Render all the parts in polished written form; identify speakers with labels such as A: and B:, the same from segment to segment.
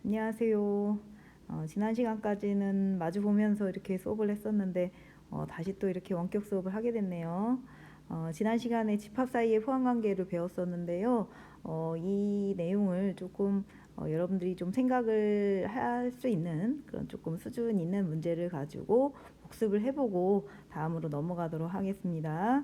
A: 안녕하세요. 지난 시간까지는 마주 보면서 이렇게 수업을 했었는데 다시 또 이렇게 원격 수업을 하게 됐네요. 지난 시간에 집합 사이의 포함관계를 배웠었는데요. 이 내용을 조금 여러분들이 좀 생각을 할 수 있는 그런 조금 수준 있는 문제를 가지고 복습을 해보고 다음으로 넘어가도록 하겠습니다.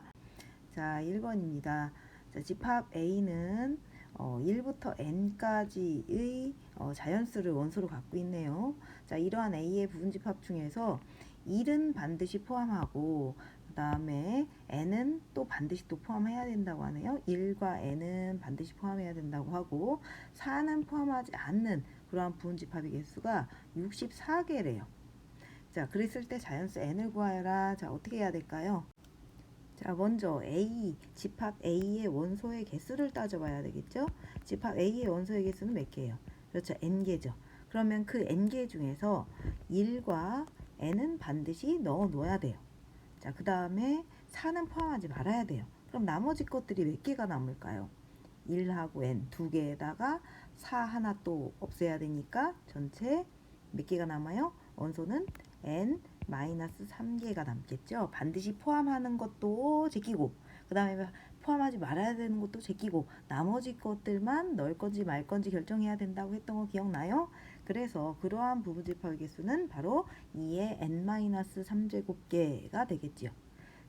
A: 자, 1번입니다. 자, 집합 A는 1부터 n까지의 자연수를 원소로 갖고 있네요. 자, 이러한 A의 부분집합 중에서 1은 반드시 포함하고 그 다음에 n은 또 반드시 또 포함해야 된다고 하네요. 1과 n은 반드시 포함해야 된다고 하고 4는 포함하지 않는 그러한 부분집합의 개수가 64개래요. 자, 그랬을 때 자연수 n을 구하여라. 자, 어떻게 해야 될까요? 자, 먼저 집합 A의 원소의 개수를 따져봐야 되겠죠? 집합 A의 원소의 개수는 몇 개예요? 그렇죠, n개죠. 그러면 그 n개 중에서 1과 n은 반드시 넣어 놓아야 돼요. 자, 그 다음에 4는 포함하지 말아야 돼요. 그럼 나머지 것들이 몇 개가 남을까요? 1하고 n 두 개에다가 4 하나 또 없애야 되니까 전체 몇 개가 남아요? 원소는 n 마이너스 3개가 남겠죠. 반드시 포함하는 것도 제끼고 그 다음에 포함하지 말아야 되는 것도 제끼고 나머지 것들만 넣을 건지 말 건지 결정해야 된다고 했던 거 기억나요? 그래서 그러한 부분집합의 개수는 바로 2의 n-3제곱개가 되겠지요.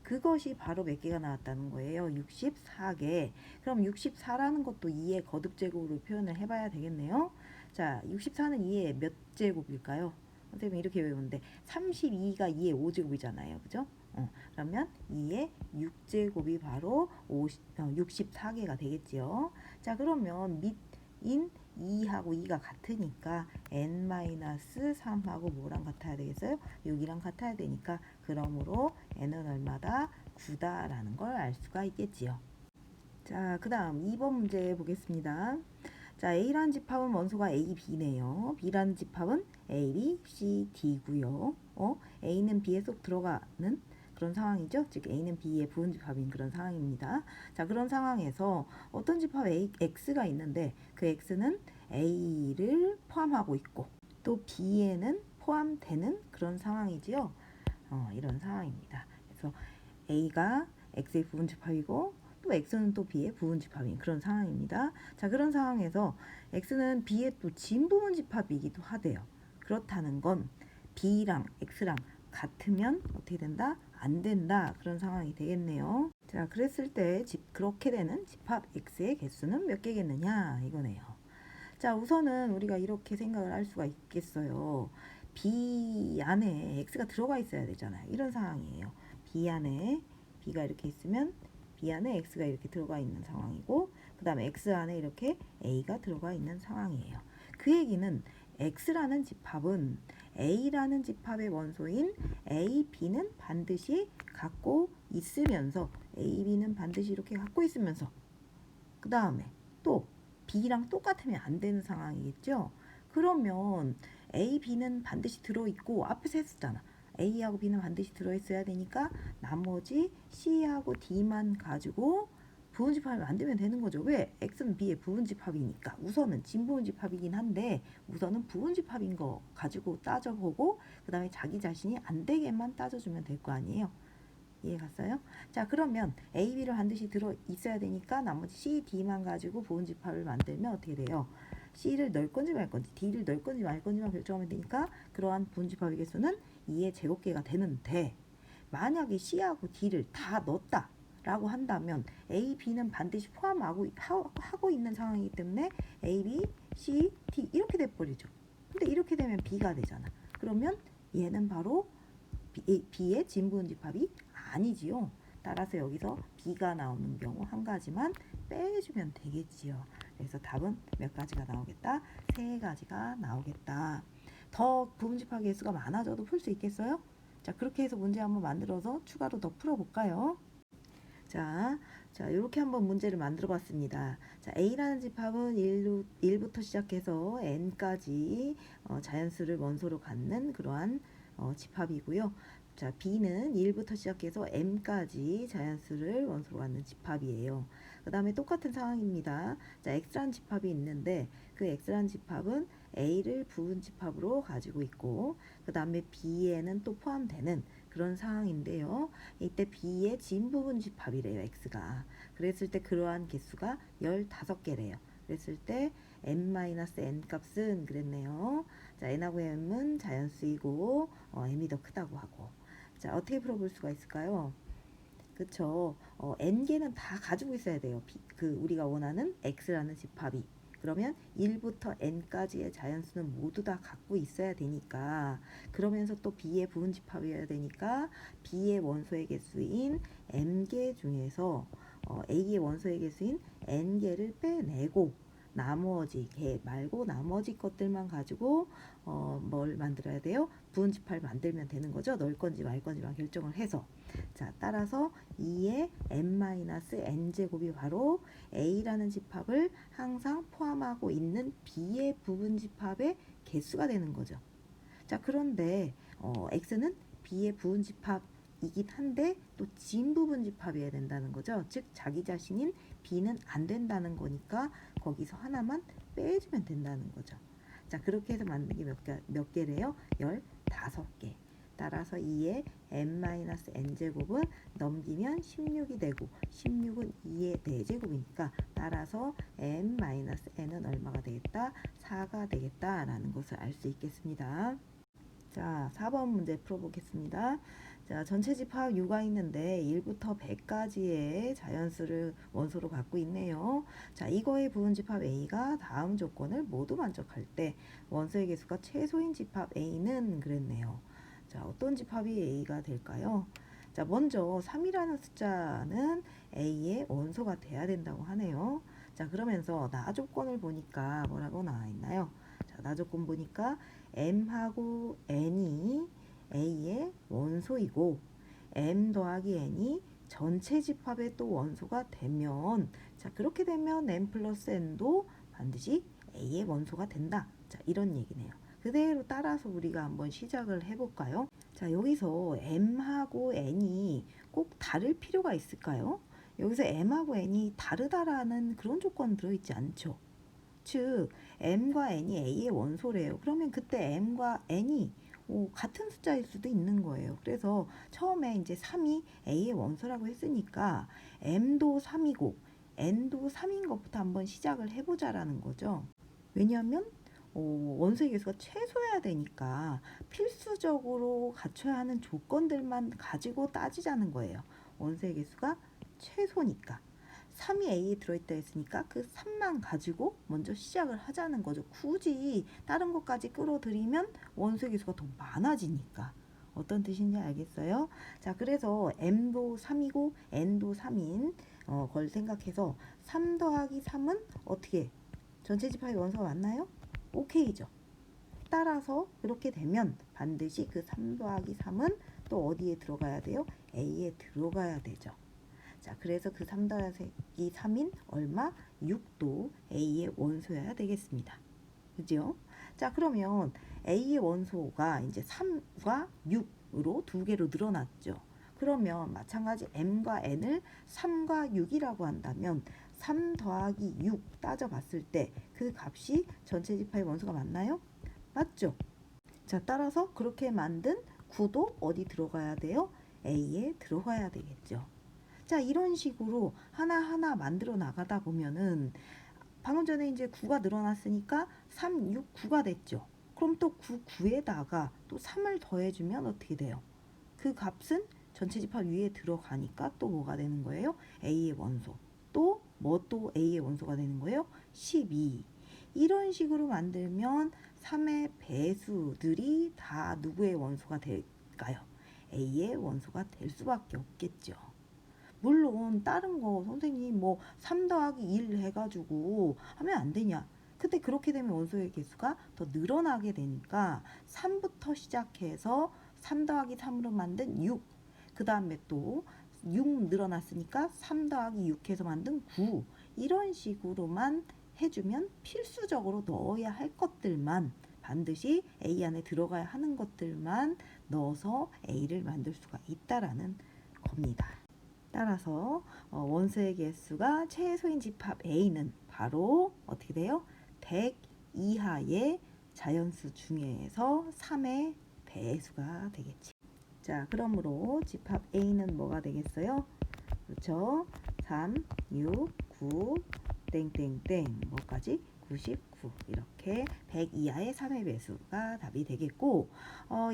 A: 그것이 바로 몇 개가 나왔다는 거예요. 64개. 그럼 64라는 것도 2의 거듭제곱으로 표현을 해봐야 되겠네요. 자, 64는 2의 몇 제곱일까요? 선생님이 이렇게 외우는데 32가 2의 5제곱이잖아요. 그죠? 그러면 2의 6제곱이 바로 64개가 되겠지요. 자, 그러면 밑인 2하고 2가 같으니까 n-3하고 뭐랑 같아야 되겠어요? 6이랑 같아야 되니까 그러므로 n은 얼마다? 9다라는 걸 알 수가 있겠지요. 자, 그 다음 2번 문제 보겠습니다. 자, A라는 집합은 원소가 A, B네요. B라는 집합은 A, B, C, D고요. A는 B에 쏙 들어가는 그런 상황이죠. 즉 A는 B의 부분집합인 그런 상황입니다. 자, 그런 상황에서 어떤 집합 X가 있는데 그 X는 A를 포함하고 있고 또 B에는 포함되는 그런 상황이지요. 이런 상황입니다. 그래서 A가 X의 부분집합이고 또 X는 또 B의 부분집합인 그런 상황입니다. 자, 그런 상황에서 X는 B의 또 진부분집합이기도 하대요. 그렇다는 건 B랑 X랑 같으면 어떻게 된다? 안 된다. 그런 상황이 되겠네요. 자, 그랬을 때 그렇게 되는 집합 X의 개수는 몇 개겠느냐 이거네요. 자, 우선은 우리가 이렇게 생각을 할 수가 있겠어요. B 안에 X가 들어가 있어야 되잖아요. 이런 상황이에요. B 안에 B가 이렇게 있으면 B 안에 X가 이렇게 들어가 있는 상황이고 그 다음에 X 안에 이렇게 A가 들어가 있는 상황이에요. 그 얘기는 X라는 집합은 A라는 집합의 원소인 A, B는 반드시 갖고 있으면서 A, B는 반드시 이렇게 갖고 있으면서 그 다음에 또 B랑 똑같으면 안 되는 상황이겠죠. 그러면 A, B는 반드시 들어있고 앞에서 했었잖아. A하고 B는 반드시 들어있어야 되니까 나머지 C하고 D만 가지고 부분집합을 만들면 되는 거죠. 왜? X는 B의 부분집합이니까. 우선은 진부분집합이긴 한데 우선은 부분집합인 거 가지고 따져보고 그 다음에 자기 자신이 안 되게만 따져주면 될 거 아니에요. 이해 갔어요? 자, 그러면 A, B를 반드시 들어 있어야 되니까 나머지 C, D만 가지고 부분집합을 만들면 어떻게 돼요? C를 넣을 건지 말 건지 D를 넣을 건지 말 건지만 결정하면 되니까 그러한 부분집합의 개수는 2의 제곱개가 되는데 만약에 C하고 D를 다 넣었다 라고 한다면 A, B는 반드시 포함하고 있는 상황이기 때문에 A, B, C, D 이렇게 돼버리죠. 근데 이렇게 되면 B가 되잖아. 그러면 얘는 바로 B의 진부분집합이 아니지요. 따라서 여기서 B가 나오는 경우 한 가지만 빼주면 되겠지요. 그래서 답은 몇 가지가 나오겠다? 세 가지가 나오겠다. 더 부분집합 개수가 많아져도 풀 수 있겠어요? 자, 그렇게 해서 문제 한번 만들어서 추가로 더 풀어볼까요? 자, 이렇게 한번 문제를 만들어 봤습니다. 자, A라는 집합은 1부터 시작해서 n까지 자연수를 원소로 갖는 그러한 집합이고요. 자, B는 1부터 시작해서 m까지 자연수를 원소로 갖는 집합이에요. 그 다음에 똑같은 상황입니다. 자, X라는 집합이 있는데 그 X라는 집합은 A를 부분집합으로 가지고 있고 그 다음에 B에는 또 포함되는 그런 상황인데요. 이때 B의 진부분집합이래요. X가. 그랬을 때 그러한 개수가 15개래요. 그랬을 때 m-n 값은 그랬네요. 자, n하고 m은 자연수이고 m이 더 크다고 하고. 자, 어떻게 풀어볼 수가 있을까요? 그쵸. n개는 다 가지고 있어야 돼요. 우리가 원하는 x라는 집합이. 그러면 1부터 n까지의 자연수는 모두 다 갖고 있어야 되니까 그러면서 또 b의 부분집합이어야 되니까 b의 원소의 개수인 m개 중에서 a의 원소의 개수인 n개를 빼내고 나머지 개 말고 나머지 것들만 가지고 뭘 만들어야 돼요? 부분집합을 만들면 되는 거죠. 넣을 건지 말 건지만 결정을 해서. 자, 따라서 2의 n-n제곱이 바로 a라는 집합을 항상 포함하고 있는 b의 부분집합의 개수가 되는 거죠. 자, 그런데 x는 b의 부분집합이긴 한데 또 진부분집합이어야 된다는 거죠. 즉 자기 자신인 b는 안 된다는 거니까 거기서 하나만 빼주면 된다는 거죠. 자, 그렇게 해서 만든 게 몇 개래요? 15개. 따라서 2의 n-n제곱은 넘기면 16이 되고 16은 2의 4제곱이니까 따라서 n-n은 얼마가 되겠다? 4가 되겠다라는 것을 알 수 있겠습니다. 자, 4번 문제 풀어보겠습니다. 자, 전체 집합 U가 있는데 1부터 100까지의 자연수를 원소로 갖고 있네요. 자, 이거의 부분집합 A가 다음 조건을 모두 만족할 때 원소의 개수가 최소인 집합 A는 그랬네요. 자, 어떤 집합이 A가 될까요? 자, 먼저 3이라는 숫자는 A의 원소가 돼야 된다고 하네요. 자, 그러면서 나 조건을 보니까 뭐라고 나와 있나요? 자, 나 조건 보니까 m하고 n이 A의 원소이고 m 더하기 n이 전체 집합의 또 원소가 되면 자, 그렇게 되면 m 플러스 n도 반드시 A의 원소가 된다. 자, 이런 얘기네요. 그대로 따라서 우리가 한번 시작을 해볼까요? 자, 여기서 m하고 n이 꼭 다를 필요가 있을까요? 여기서 m하고 n이 다르다라는 그런 조건 들어있지 않죠. 즉 m과 n이 a의 원소래요. 그러면 그때 m과 n이 같은 숫자일 수도 있는 거예요. 그래서 처음에 이제 3이 a의 원소라고 했으니까 m도 3이고 n도 3인 것부터 한번 시작을 해보자라는 거죠. 왜냐하면 원소의 개수가 최소여야 되니까 필수적으로 갖춰야 하는 조건들만 가지고 따지자는 거예요. 원소의 개수가 최소니까. 3이 A에 들어있다 했으니까 그 3만 가지고 먼저 시작을 하자는 거죠. 굳이 다른 것까지 끌어들이면 원소의 개수가 더 많아지니까. 어떤 뜻인지 알겠어요? 자, 그래서 m도 3이고 n도 3인 걸 생각해서 3 더하기 3은 어떻게? 전체 집합의 원소가 맞나요? 오케이죠. 따라서 그렇게 되면 반드시 그 3 더하기 3은 또 어디에 들어가야 돼요? A에 들어가야 되죠. 자, 그래서 그 3 더하기 3인 얼마? 6도 A의 원소여야 되겠습니다. 그죠? 자, 그러면 A의 원소가 이제 3과 6으로 두 개로 늘어났죠. 그러면 마찬가지 M과 N을 3과 6이라고 한다면 3 더하기 6 따져봤을 때 그 값이 전체 집합의 원소가 맞나요? 맞죠? 자, 따라서 그렇게 만든 9도 어디 들어가야 돼요? A에 들어가야 되겠죠. 자, 이런 식으로 하나하나 만들어 나가다 보면은 방금 전에 이제 9가 늘어났으니까 3, 6, 9가 됐죠. 그럼 또 9, 9에다가 또 3을 더해주면 어떻게 돼요? 그 값은 전체 집합 위에 들어가니까 또 뭐가 되는 거예요? A의 원소. 또 또 A의 원소가 되는 거예요? 12. 이런 식으로 만들면 3의 배수들이 다 누구의 원소가 될까요? A의 원소가 될 수밖에 없겠죠. 물론 다른 거 선생님 3 더하기 1 해가지고 하면 안 되냐? 그때 그렇게 되면 원소의 개수가 더 늘어나게 되니까 3부터 시작해서 3 더하기 3으로 만든 6, 그 다음에 또 6 늘어났으니까 3 더하기 6 해서 만든 9, 이런 식으로만 해주면 필수적으로 넣어야 할 것들만 반드시 A 안에 들어가야 하는 것들만 넣어서 A를 만들 수가 있다라는 겁니다. 따라서 원소의 개수가 최소인 집합 A는 바로 어떻게 돼요? 100 이하의 자연수 중에서 3의 배수가 되겠지. 자, 그러므로 집합 A는 뭐가 되겠어요? 그렇죠? 3, 6, 9, 땡땡땡 뭐까지? 99 이렇게 100 이하의 3의 배수가 답이 되겠고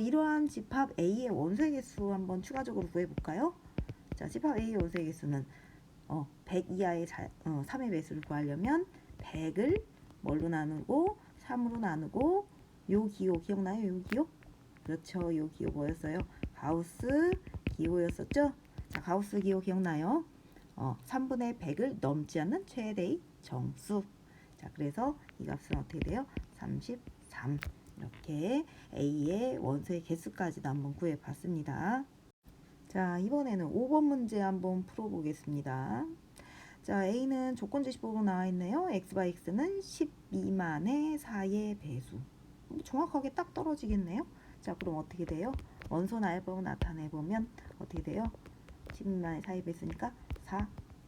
A: 이러한 집합 A의 원소의 개수 한번 추가적으로 구해볼까요? 자, 집합 A의 원소의 개수는 100 이하의 3의 배수를 구하려면 100을 뭘로 나누고 3으로 나누고 요 기호 기억나요? 요 기호? 그렇죠. 요 기호 뭐였어요? 가우스 기호였었죠? 자, 가우스 기호 기억나요? 3분의 100을 넘지 않는 최대의 정수. 자, 그래서 이 값은 어떻게 돼요? 33. 이렇게 A의 원소의 개수까지도 한번 구해봤습니다. 자, 이번에는 5번 문제 한번 풀어보겠습니다. 자, A는 조건제시법으로 나와 있네요. X와 X는 10 미만의 4의 배수. 정확하게 딱 떨어지겠네요. 자, 그럼 어떻게 돼요? 원소 나열법을 나타내보면 어떻게 돼요? 10 미만의 4의 배수니까 4,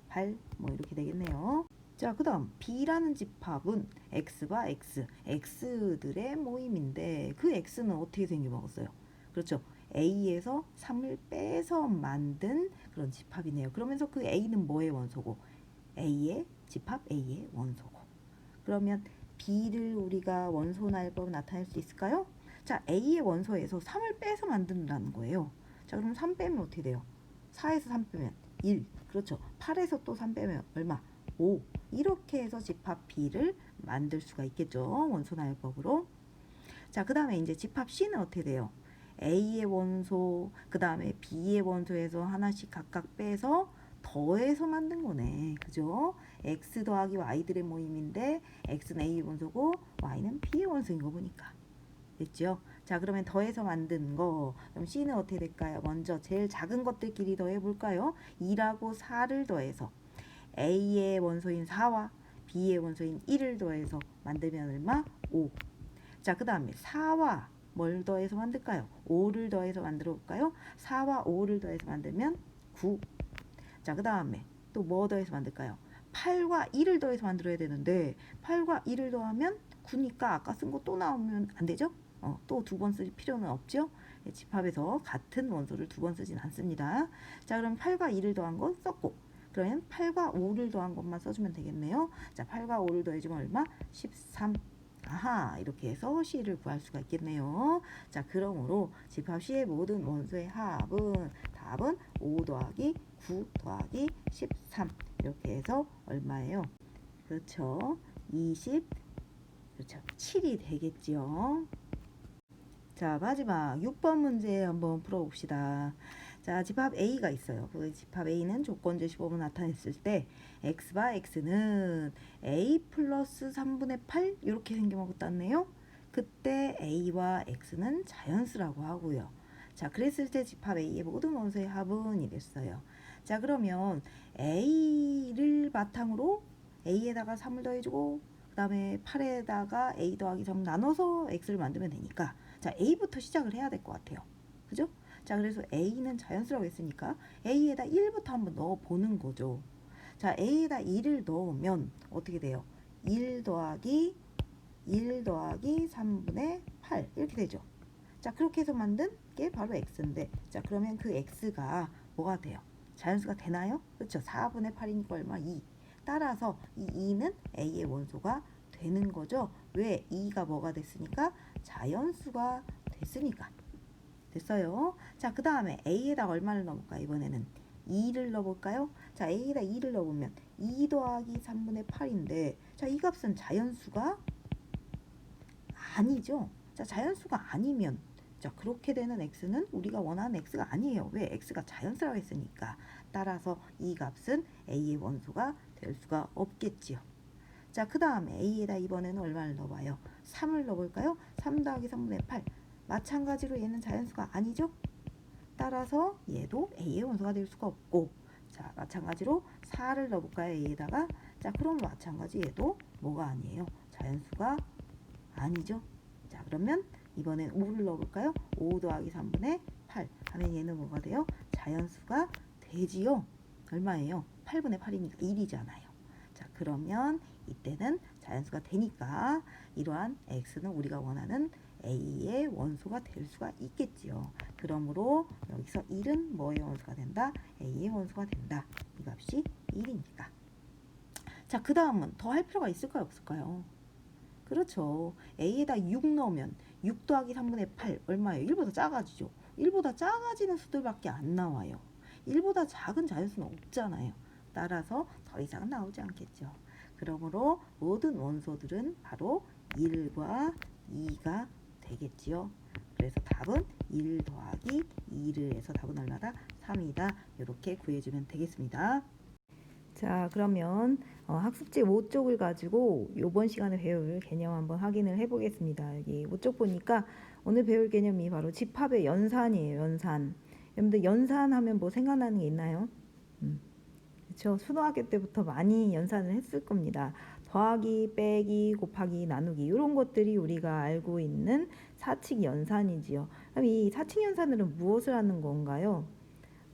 A: 8 뭐 이렇게 되겠네요. 자, 그 다음 B라는 집합은 X와 X, X들의 모임인데 그 X는 어떻게 생겨먹었어요? 그렇죠. A에서 3을 빼서 만든 그런 집합이네요. 그러면서 그 A는 뭐의 원소고? A의 집합 A의 원소고. 그러면 B를 우리가 원소 나열법으로 나타낼 수 있을까요? 자, A의 원소에서 3을 빼서 만든다는 거예요. 자, 그럼 3 빼면 어떻게 돼요? 4에서 3 빼면 1. 그렇죠. 8에서 또 3 빼면 얼마? 5. 이렇게 해서 집합 B를 만들 수가 있겠죠. 원소 나열법으로. 자, 그 다음에 이제 집합 C는 어떻게 돼요? A의 원소, 그 다음에 B의 원소에서 하나씩 각각 빼서 더해서 만든 거네. 그죠? X 더하기 Y들의 모임인데 X는 A의 원소고 Y는 B의 원소인 거 보니까. 됐죠? 자, 그러면 더해서 만든 거. 그럼 C는 어떻게 될까요? 먼저 제일 작은 것들끼리 더해볼까요? 2라고 4를 더해서 A의 원소인 4와 B의 원소인 1을 더해서 만들면 얼마? 5. 자, 그 다음에 4와 뭘 더해서 만들까요? 5를 더해서 만들어 볼까요? 4와 5를 더해서 만들면 9. 자, 그 다음에 또 뭐 더해서 만들까요? 8과 1을 더해서 만들어야 되는데 8과 1을 더하면 9니까 아까 쓴 거 또 나오면 안 되죠? 또 두 번 쓸 필요는 없죠? 집합에서 같은 원소를 두 번 쓰진 않습니다. 자, 그럼 8과 2를 더한 건 썼고 그러면 8과 5를 더한 것만 써주면 되겠네요. 자, 8과 5를 더해주면 얼마? 13. 아하, 이렇게 해서 C를 구할 수가 있겠네요. 자, 그러므로 집합 C의 모든 원소의 합은 답은 5 더하기 9 더하기 13 이렇게 해서 얼마예요? 그렇죠. 20, 그렇죠. 7이 되겠지요. 자, 마지막 6번 문제 한번 풀어봅시다. 자, 집합 A가 있어요. 그 집합 A는 조건제시법을 나타냈을 때 X와 X는 A 플러스 3분의 8 이렇게 생겨먹었다네요. 그때 A와 X는 자연수라고 하고요. 자, 그랬을 때 집합 A의 모든 원소의 합은 이랬어요. 자, 그러면 A를 바탕으로 A에다가 3을 더해주고 그 다음에 8에다가 A 더하기 3 나눠서 X를 만들면 되니까 자, A부터 시작을 해야 될 것 같아요. 그죠? 자, 그래서 A는 자연수라고 했으니까 A에다 1부터 한번 넣어보는 거죠. 자, A에다 1을 넣으면 어떻게 돼요? 1 더하기 3분의 8 이렇게 되죠. 자, 그렇게 해서 만든 게 바로 X인데 자, 그러면 그 X가 뭐가 돼요? 자연수가 되나요? 그렇죠. 4분의 8이니까 얼마? 2. 따라서 이 2는 A의 원소가 되는 거죠. 왜? 2가 뭐가 됐으니까? 자연수가 됐으니까. 됐어요. 자, 그 다음에 A에다 얼마를 넣어볼까요? 이번에는 2를 넣어볼까요? 자, A에다 2를 넣어보면 2 더하기 3분의 8인데 자, 이 값은 자연수가 아니죠. 자, 자연수가 아니면 자, 그렇게 되는 X는 우리가 원하는 X가 아니에요. 왜? X가 자연수라고 했으니까. 따라서 이 값은 A의 원소가 될 수가 없겠지요. 자, 그 다음에 A에다 이번에는 얼마를 넣어봐요? 3을 넣어볼까요? 3 더하기 3분의 8. 마찬가지로 얘는 자연수가 아니죠? 따라서 얘도 A의 원소가 될 수가 없고 자, 마찬가지로 4를 넣어볼까요? A에다가 자, 그럼 마찬가지 얘도 뭐가 아니에요? 자연수가 아니죠? 자, 그러면 이번엔 5를 넣어볼까요? 5 더하기 3분의 8 하면 얘는 뭐가 돼요? 자연수가 되지요? 얼마예요? 8분의 8이니까 1이잖아요. 자, 그러면 이때는 자연수가 되니까 이러한 x는 우리가 원하는 a의 원소가 될 수가 있겠지요. 그러므로 여기서 1은 뭐의 원소가 된다? a의 원소가 된다. 이 값이 1이니까. 자, 그 다음은 더 할 필요가 있을까요? 없을까요? 그렇죠. a에다 6 넣으면 6 더하기 3분의 8 얼마예요? 1보다 작아지죠. 1보다 작아지는 수들밖에 안 나와요. 1보다 작은 자연수는 없잖아요. 따라서 더 이상은 나오지 않겠죠. 그러므로 모든 원소들은 바로 1과 2가 되겠지요. 그래서 답은 1 더하기 2를 해서 답은 얼마다? 3이다. 이렇게 구해주면 되겠습니다. 자, 그러면 학습지 5쪽을 가지고 이번 시간에 배울 개념 한번 확인을 해보겠습니다. 여기 5쪽 보니까 오늘 배울 개념이 바로 집합의 연산이에요. 연산. 여러분들 연산하면 뭐 생각나는 게 있나요? 그렇죠. 초등학교 때부터 많이 연산을 했을 겁니다. 더하기, 빼기, 곱하기, 나누기 이런 것들이 우리가 알고 있는 사칙 연산이지요. 그럼 이 사칙 연산으로는 무엇을 하는 건가요?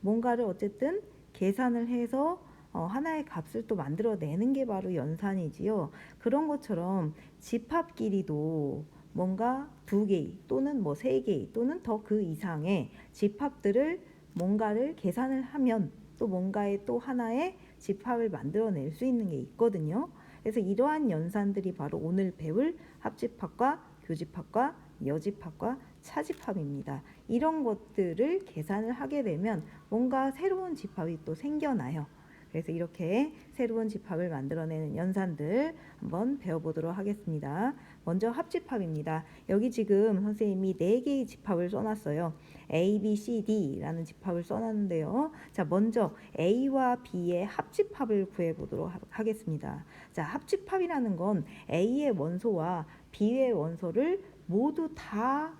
A: 뭔가를 어쨌든 계산을 해서 하나의 값을 또 만들어내는 게 바로 연산이지요. 그런 것처럼 집합 길이도 뭔가 2개 또는 뭐 3개 또는 더 그 이상의 집합들을 뭔가를 계산을 하면 또 뭔가의 또 하나의 집합을 만들어낼 수 있는 게 있거든요. 그래서 이러한 연산들이 바로 오늘 배울 합집합과 교집합과 여집합과 차집합입니다. 이런 것들을 계산을 하게 되면 뭔가 새로운 집합이 또 생겨나요. 그래서 이렇게 새로운 집합을 만들어내는 연산들 한번 배워보도록 하겠습니다. 먼저 합집합입니다. 여기 지금 선생님이 4개의 집합을 써놨어요. A, B, C, D라는 집합을 써놨는데요. 자, 먼저 A와 B의 합집합을 구해보도록 하겠습니다. 자, 합집합이라는 건 A의 원소와 B의 원소를 모두 다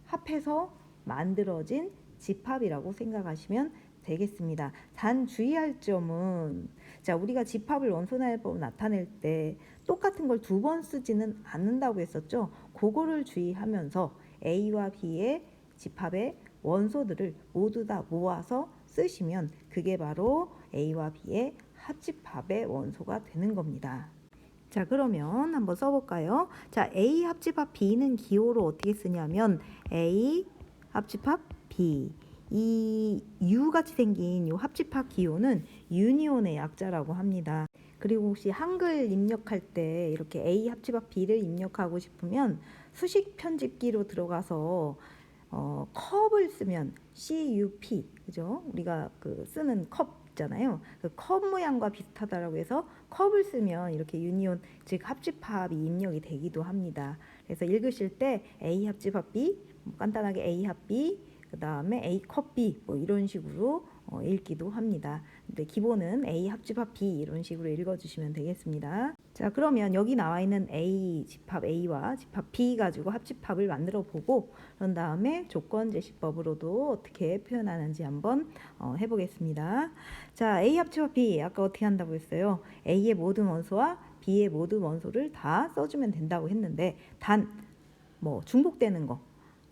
A: 합해서 만들어진 집합이라고 생각하시면 되겠습니다. 단 주의할 점은 자, 우리가 집합을 원소나열법을 나타낼 때 똑같은 걸 2번 쓰지는 않는다고 했었죠. 그거를 주의하면서 A와 B의 집합의 원소들을 모두 다 모아서 쓰시면 그게 바로 A와 B의 합집합의 원소가 되는 겁니다. 자, 그러면 한번 써볼까요? 자, A 합집합 B는 기호로 어떻게 쓰냐면 A 합집합 B. 이 U같이 생긴 이 합집합 기호는 유니온의 약자라고 합니다. 그리고 혹시 한글 입력할 때 이렇게 A 합집합 B를 입력하고 싶으면 수식 편집기로 들어가서 컵을 쓰면 CUP, 그죠? 우리가 그 쓰는 컵 있잖아요. 그 컵 모양과 비슷하다라고 해서 컵을 쓰면 이렇게 유니온, 즉 합집합이 입력이 되기도 합니다. 그래서 읽으실 때 A 합집합 B, 간단하게 A 합 B, 그 다음에 A 컵 B 뭐 이런 식으로 읽기도 합니다. 근데 기본은 A 합집합 B 이런 식으로 읽어주시면 되겠습니다. 자, 그러면 여기 나와 있는 A 집합 A와 집합 B 가지고 합집합을 만들어 보고 그런 다음에 조건 제시법으로도 어떻게 표현하는지 한번 해보겠습니다. 자, A 합집합 B 아까 어떻게 한다고 했어요? A의 모든 원소와 B의 모든 원소를 다 써주면 된다고 했는데 단 뭐 중복되는 거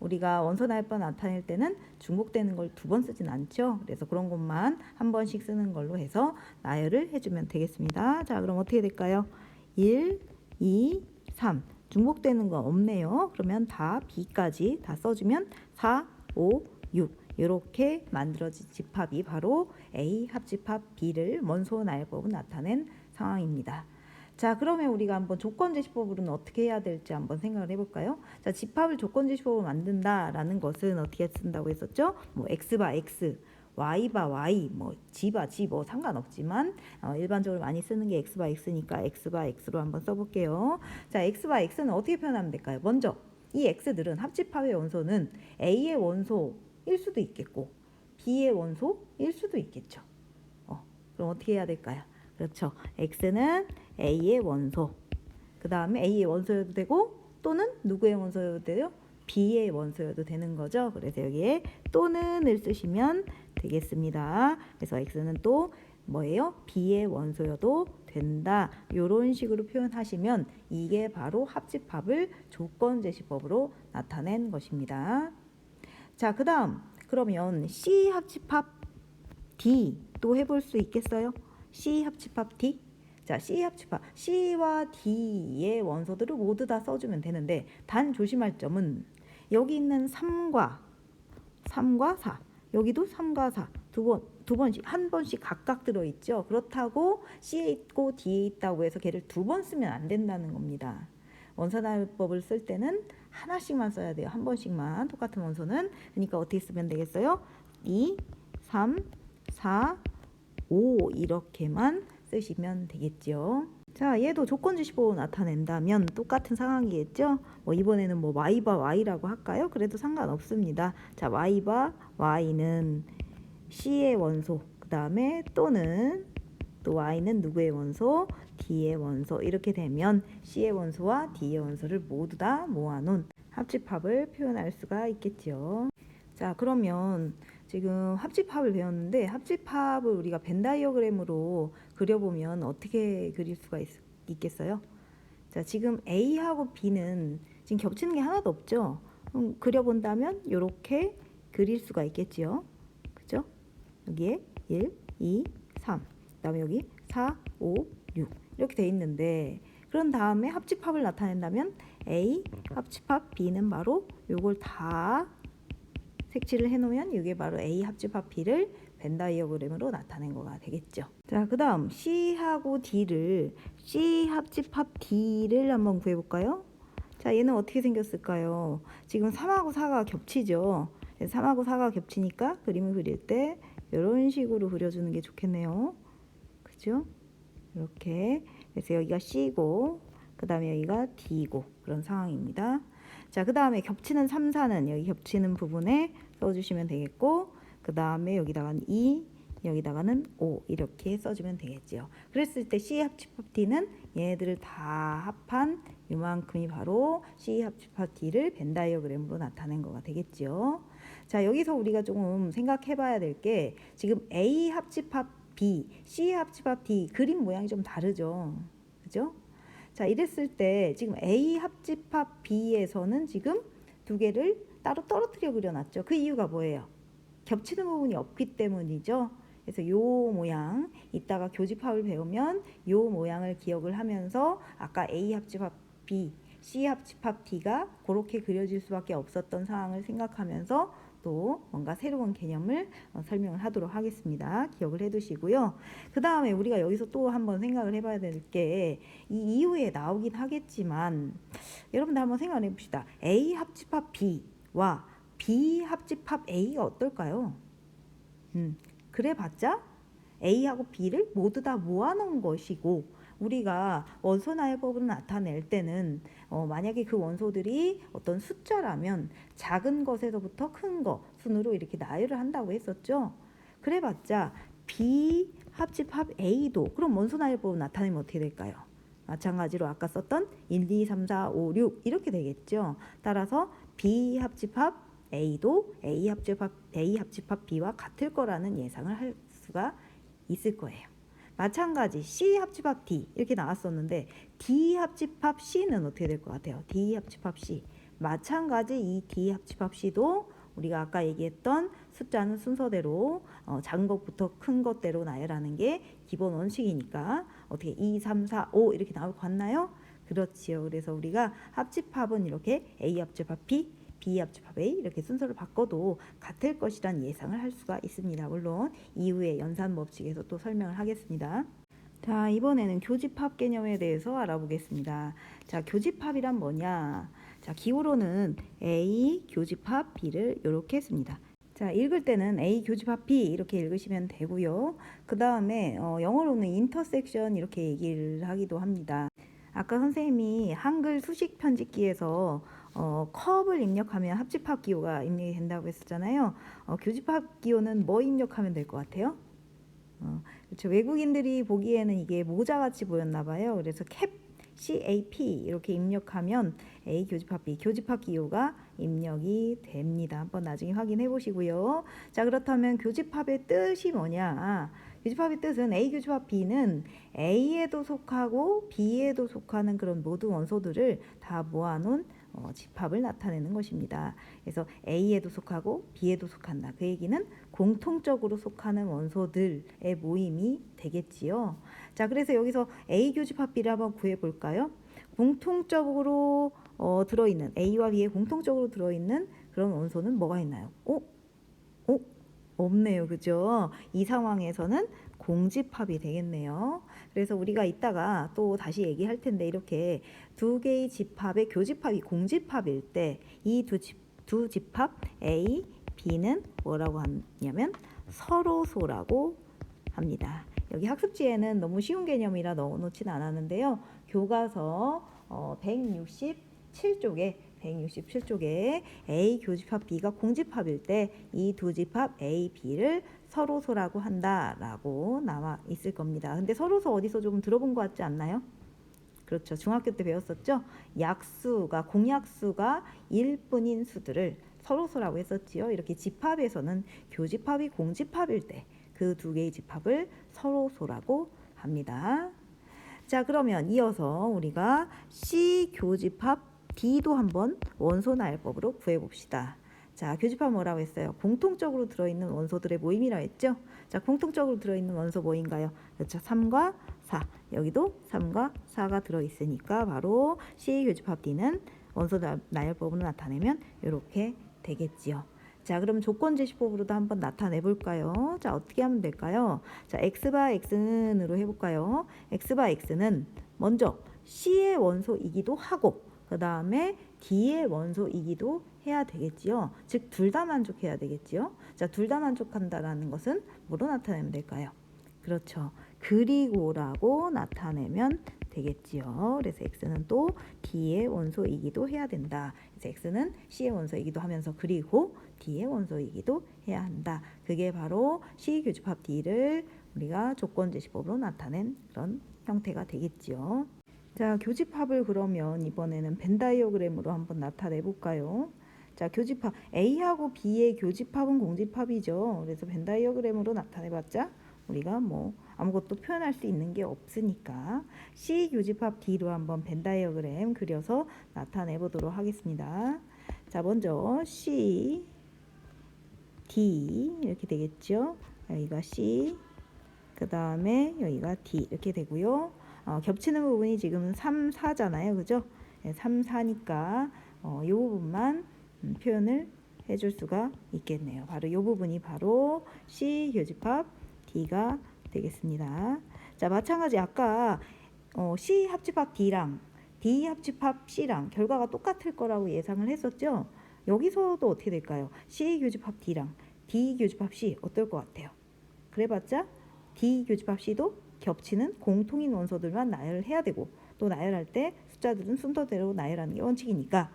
A: 우리가 원소나열법 나타낼 때는 중복되는 걸 2번 쓰진 않죠. 그래서 그런 것만 한 번씩 쓰는 걸로 해서 나열을 해주면 되겠습니다. 자, 그럼 어떻게 될까요? 1, 2, 3 중복되는 거 없네요. 그러면 다 B까지 다 써주면 4, 5, 6 이렇게 만들어진 집합이 바로 A 합집합 B를 원소나열법은 나타낸 상황입니다. 자, 그러면 우리가 한번 조건제시법으로는 어떻게 해야 될지 한번 생각을 해볼까요? 자, 집합을 조건제시법으로 만든다라는 것은 어떻게 쓴다고 했었죠? 뭐 x바 x, y바 y, 뭐 g바 g 뭐 상관없지만 일반적으로 많이 쓰는 게 x바 x니까 x바 x로 한번 써볼게요. 자, x바 x는 어떻게 표현하면 될까요? 먼저 이 x들은 합집합의 원소는 a의 원소일 수도 있겠고 b의 원소일 수도 있겠죠. 그럼 어떻게 해야 될까요? 그렇죠. x는 a의 원소, 그 다음에 a의 원소여도 되고 또는 누구의 원소여도 돼요? b의 원소여도 되는 거죠. 그래서 여기에 또는을 쓰시면 되겠습니다. 그래서 x는 또 뭐예요? b의 원소여도 된다. 이런 식으로 표현하시면 이게 바로 합집합을 조건제시법으로 나타낸 것입니다. 자, 그 다음 그러면 C 합집합 D 또 해볼 수 있겠어요? C 합집합 D. 자, C 합집합 C와 D의 원소들을 모두 다 써주면 되는데 단 조심할 점은 여기 있는 3과 4 여기도 3과 4 두 번씩 한 번씩 각각 들어있죠. 그렇다고 C에 있고 D에 있다고 해서 걔를 두 번 쓰면 안 된다는 겁니다. 원소나열법을 쓸 때는 하나씩만 써야 돼요. 한 번씩만 똑같은 원소는. 그러니까 어떻게 쓰면 되겠어요? 2, 3, 4, 5 이렇게만 쓰시면 되겠죠. 자, 얘도 조건주시보로 나타낸다면 똑같은 상황이겠죠. 이번에는 y바 y라고 할까요? 그래도 상관없습니다. 자, y바 y는 C의 원소, 그 다음에 또 y는 누구의 원소? D의 원소. 이렇게 되면 C의 원소와 D의 원소를 모두 다 모아놓은 합집합을 표현할 수가 있겠죠. 자, 그러면 지금 합집합을 배웠는데 합집합을 우리가 벤 다이어그램으로 그려보면 어떻게 그릴 수가 있겠어요? 자, 지금 A하고 B는 지금 겹치는 게 하나도 없죠. 그려본다면 이렇게 그릴 수가 있겠죠. 그죠? 여기에 1, 2, 3, 그 다음에 여기 4, 5, 6 이렇게 돼 있는데 그런 다음에 합집합을 나타낸다면 A 합집합 B는 바로 요걸 다 색칠을 해놓으면 이게 바로 A 합집합 B를 벤 다이어그램으로 나타낸 거가 되겠죠. 자, 그 다음 C하고 D를 C 합집합 D를 한번 구해볼까요? 자, 얘는 어떻게 생겼을까요? 지금 3하고 4가 겹치죠. 3하고 4가 겹치니까 그림을 그릴 때 이런 식으로 그려주는 게 좋겠네요. 그죠? 이렇게. 그래서 여기가 C고 그 다음에 여기가 D고 그런 상황입니다. 자, 그 다음에 겹치는 3, 4는 여기 겹치는 부분에 써주시면 되겠고 그 다음에 여기다가는 2, 여기다가는 5 이렇게 써주면 되겠죠. 그랬을 때 C 합집합 D는 얘네들을 다 합한 요만큼이 바로 C 합집합 D를 벤 다이어그램으로 나타낸 거가 되겠죠. 자, 여기서 우리가 조금 생각해 봐야 될 게 지금 A 합집합 B, C 합집합 D 그림 모양이 좀 다르죠. 그죠? 자, 이랬을 때 지금 A 합집합 B에서는 지금 두 개를 따로 떨어뜨려 그려놨죠. 그 이유가 뭐예요? 겹치는 부분이 없기 때문이죠. 그래서 요 모양 이따가 교집합을 배우면 요 모양을 기억을 하면서 아까 A 합집합 B, C 합집합 D가 그렇게 그려질 수밖에 없었던 상황을 생각하면서 또 뭔가 새로운 개념을 설명을 하도록 하겠습니다. 기억을 해두시고요. 그 다음에 우리가 여기서 또 한번 생각을 해봐야 될 게 이 이후에 나오긴 하겠지만 여러분들 한번 생각을 해봅시다. A 합집합 B와 B 합집합 A가 어떨까요? 그래봤자 A하고 B를 모두 다 모아놓은 것이고 우리가 원소 나열법으로 나타낼 때는 만약에 그 원소들이 어떤 숫자라면 작은 것에서부터 큰 것 순으로 이렇게 나열을 한다고 했었죠. 그래봤자 B 합집합 A도 그럼 원소 나열법으로 나타내면 어떻게 될까요? 마찬가지로 아까 썼던 1, 2, 3, 4, 5, 6 이렇게 되겠죠. 따라서 B 합집합 A도 A 합집합 B와 같을 거라는 예상을 할 수가 있을 거예요. 마찬가지 C 합집합 D 이렇게 나왔었는데 D 합집합 C는 어떻게 될 것 같아요? D 합집합 C 마찬가지 이 D 합집합 C도 우리가 아까 얘기했던 숫자는 순서대로 작은 것부터 큰 것대로 나열하는 게 기본 원칙이니까 어떻게 2, 3, 4, 5 이렇게 나올 것 같나요? 그렇지요. 그래서 우리가 합집합은 이렇게 A 합집합 B, B 합집합 A 이렇게 순서를 바꿔도 같을 것이란 예상을 할 수가 있습니다. 물론 이후에 연산 법칙에서 또 설명을 하겠습니다. 자, 이번에는 교집합 개념에 대해서 알아보겠습니다. 자, 교집합이란 뭐냐? 자, 기호로는 A 교집합 B를 이렇게 했습니다. 자, 읽을 때는 A 교집합 B 이렇게 읽으시면 되고요. 그 다음에 영어로는 인터섹션 이렇게 얘기를 하기도 합니다. 아까 선생님이 한글 수식 편집기에서 컵을 입력하면 합집합 기호가 입력이 된다고 했었잖아요. 교집합 기호는 뭐 입력하면 될 것 같아요? 그렇죠. 외국인들이 보기에는 이게 모자같이 보였나 봐요. 그래서 CAP 이렇게 입력하면 A 교집합 B 교집합 기호가 입력이 됩니다. 한번 나중에 확인해 보시고요. 자, 그렇다면 교집합의 뜻이 뭐냐? 교집합의 뜻은 A 교집합 B는 A에도 속하고 B에도 속하는 그런 모든 원소들을 다 모아놓은 집합을 나타내는 것입니다. 그래서 A에도 속하고 B에도 속한다. 그 얘기는 공통적으로 속하는 원소들의 모임이 되겠지요. 자, 그래서 여기서 A 교집합 B를 한번 구해볼까요? 공통적으로 들어있는 A와 B에 공통적으로 들어있는 그런 원소는 뭐가 있나요? 없네요. 그죠? 이 상황에서는 공집합이 되겠네요. 그래서 우리가 이따가 또 다시 얘기할 텐데 이렇게 두 개의 집합의 교집합이 공집합일 때 이 두 집합 A, B는 뭐라고 하냐면 서로소라고 합니다. 여기 학습지에는 너무 쉬운 개념이라 넣어놓진 않았는데요. 교과서 167쪽에 A 교집합 B가 공집합일 때 이 두 집합 A, B를 서로소라고 한다라고 나와 있을 겁니다. 근데 서로소 어디서 좀 들어본 것 같지 않나요? 그렇죠. 중학교 때 배웠었죠. 약수가 공약수가 1뿐인 수들을 서로소라고 했었지요. 이렇게 집합에서는 교집합이 공집합일 때 그 두 개의 집합을 서로소라고 합니다. 자, 그러면 이어서 우리가 C 교집합 D도 한번 원소 나열법으로 구해봅시다. 자, 교집합 뭐라고 했어요? 공통적으로 들어있는 원소들의 모임이라 했죠? 자, 공통적으로 들어있는 원소 뭐인가요? 그렇죠. 3과 4. 여기도 3과 4가 들어있으니까 바로 C 교집합 D는 원소 나열법으로 나타내면 이렇게 되겠지요. 자, 그럼 조건 제시법으로도 한번 나타내 볼까요? 자, 어떻게 하면 될까요? 자, x바 x는으로 해볼까요? x바 x는 먼저 C의 원소이기도 하고 그 다음에 D의 원소이기도 해야 되겠지요. 즉, 둘 다 만족해야 되겠지요. 자, 둘 다 만족한다라는 것은 뭐로 나타내면 될까요? 그렇죠. 그리고라고 나타내면 되겠지요. 그래서 x는 또 D의 원소이기도 해야 된다. 그래서 x는 C의 원소이기도 하면서 그리고 D의 원소이기도 해야 한다. 그게 바로 C 교집합 D를 우리가 조건 제시법으로 나타낸 그런 형태가 되겠지요. 자, 교집합을 그러면 이번에는 벤 다이어그램으로 한번 나타내 볼까요? 자, 교집합 A하고 B의 교집합은 공집합이죠. 그래서 벤 다이어그램으로 나타내 봤자 우리가 뭐 아무것도 표현할 수 있는 게 없으니까 C 교집합 D로 한번 벤 다이어그램 그려서 나타내 보도록 하겠습니다. 자, 먼저 C, D 이렇게 되겠죠. 여기가 C, 그 다음에 여기가 D 이렇게 되고요. 겹치는 부분이 지금 3, 4잖아요. 그죠? 3, 4니까 이 부분만 표현을 해줄 수가 있겠네요. 바로 이 부분이 바로 C 교집합 D가 되겠습니다. 자, 마찬가지 아까 C 합집합 D랑 D 합집합 C랑 결과가 똑같을 거라고 예상을 했었죠. 여기서도 어떻게 될까요? C 교집합 D랑 D 교집합 C 어떨 것 같아요? 그래봤자 D 교집합 C도 겹치는 공통인 원소들만 나열을 해야 되고 또 나열할 때 숫자들은 순서대로 나열하는 게 원칙이니까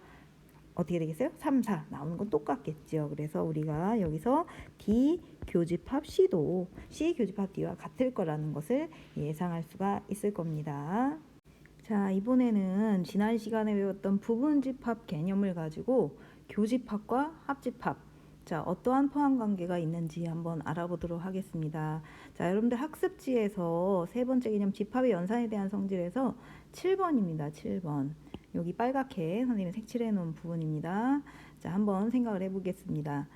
A: 어떻게 되겠어요? 3, 4 나오는 건 똑같겠죠. 그래서 우리가 여기서 D 교집합 C도 C 교집합 D와 같을 거라는 것을 예상할 수가 있을 겁니다. 자, 이번에는 지난 시간에 배웠던 부분집합 개념을 가지고 교집합과 합집합, 자, 어떠한 포함 관계가 있는지 한번 알아보도록 하겠습니다. 자, 여러분들 학습지에서 세 번째 개념 집합의 연산에 대한 성질에서 7번입니다. 7번. 여기 빨갛게 선생님이 색칠해 놓은 부분입니다. 자, 한번 생각을 해보겠습니다.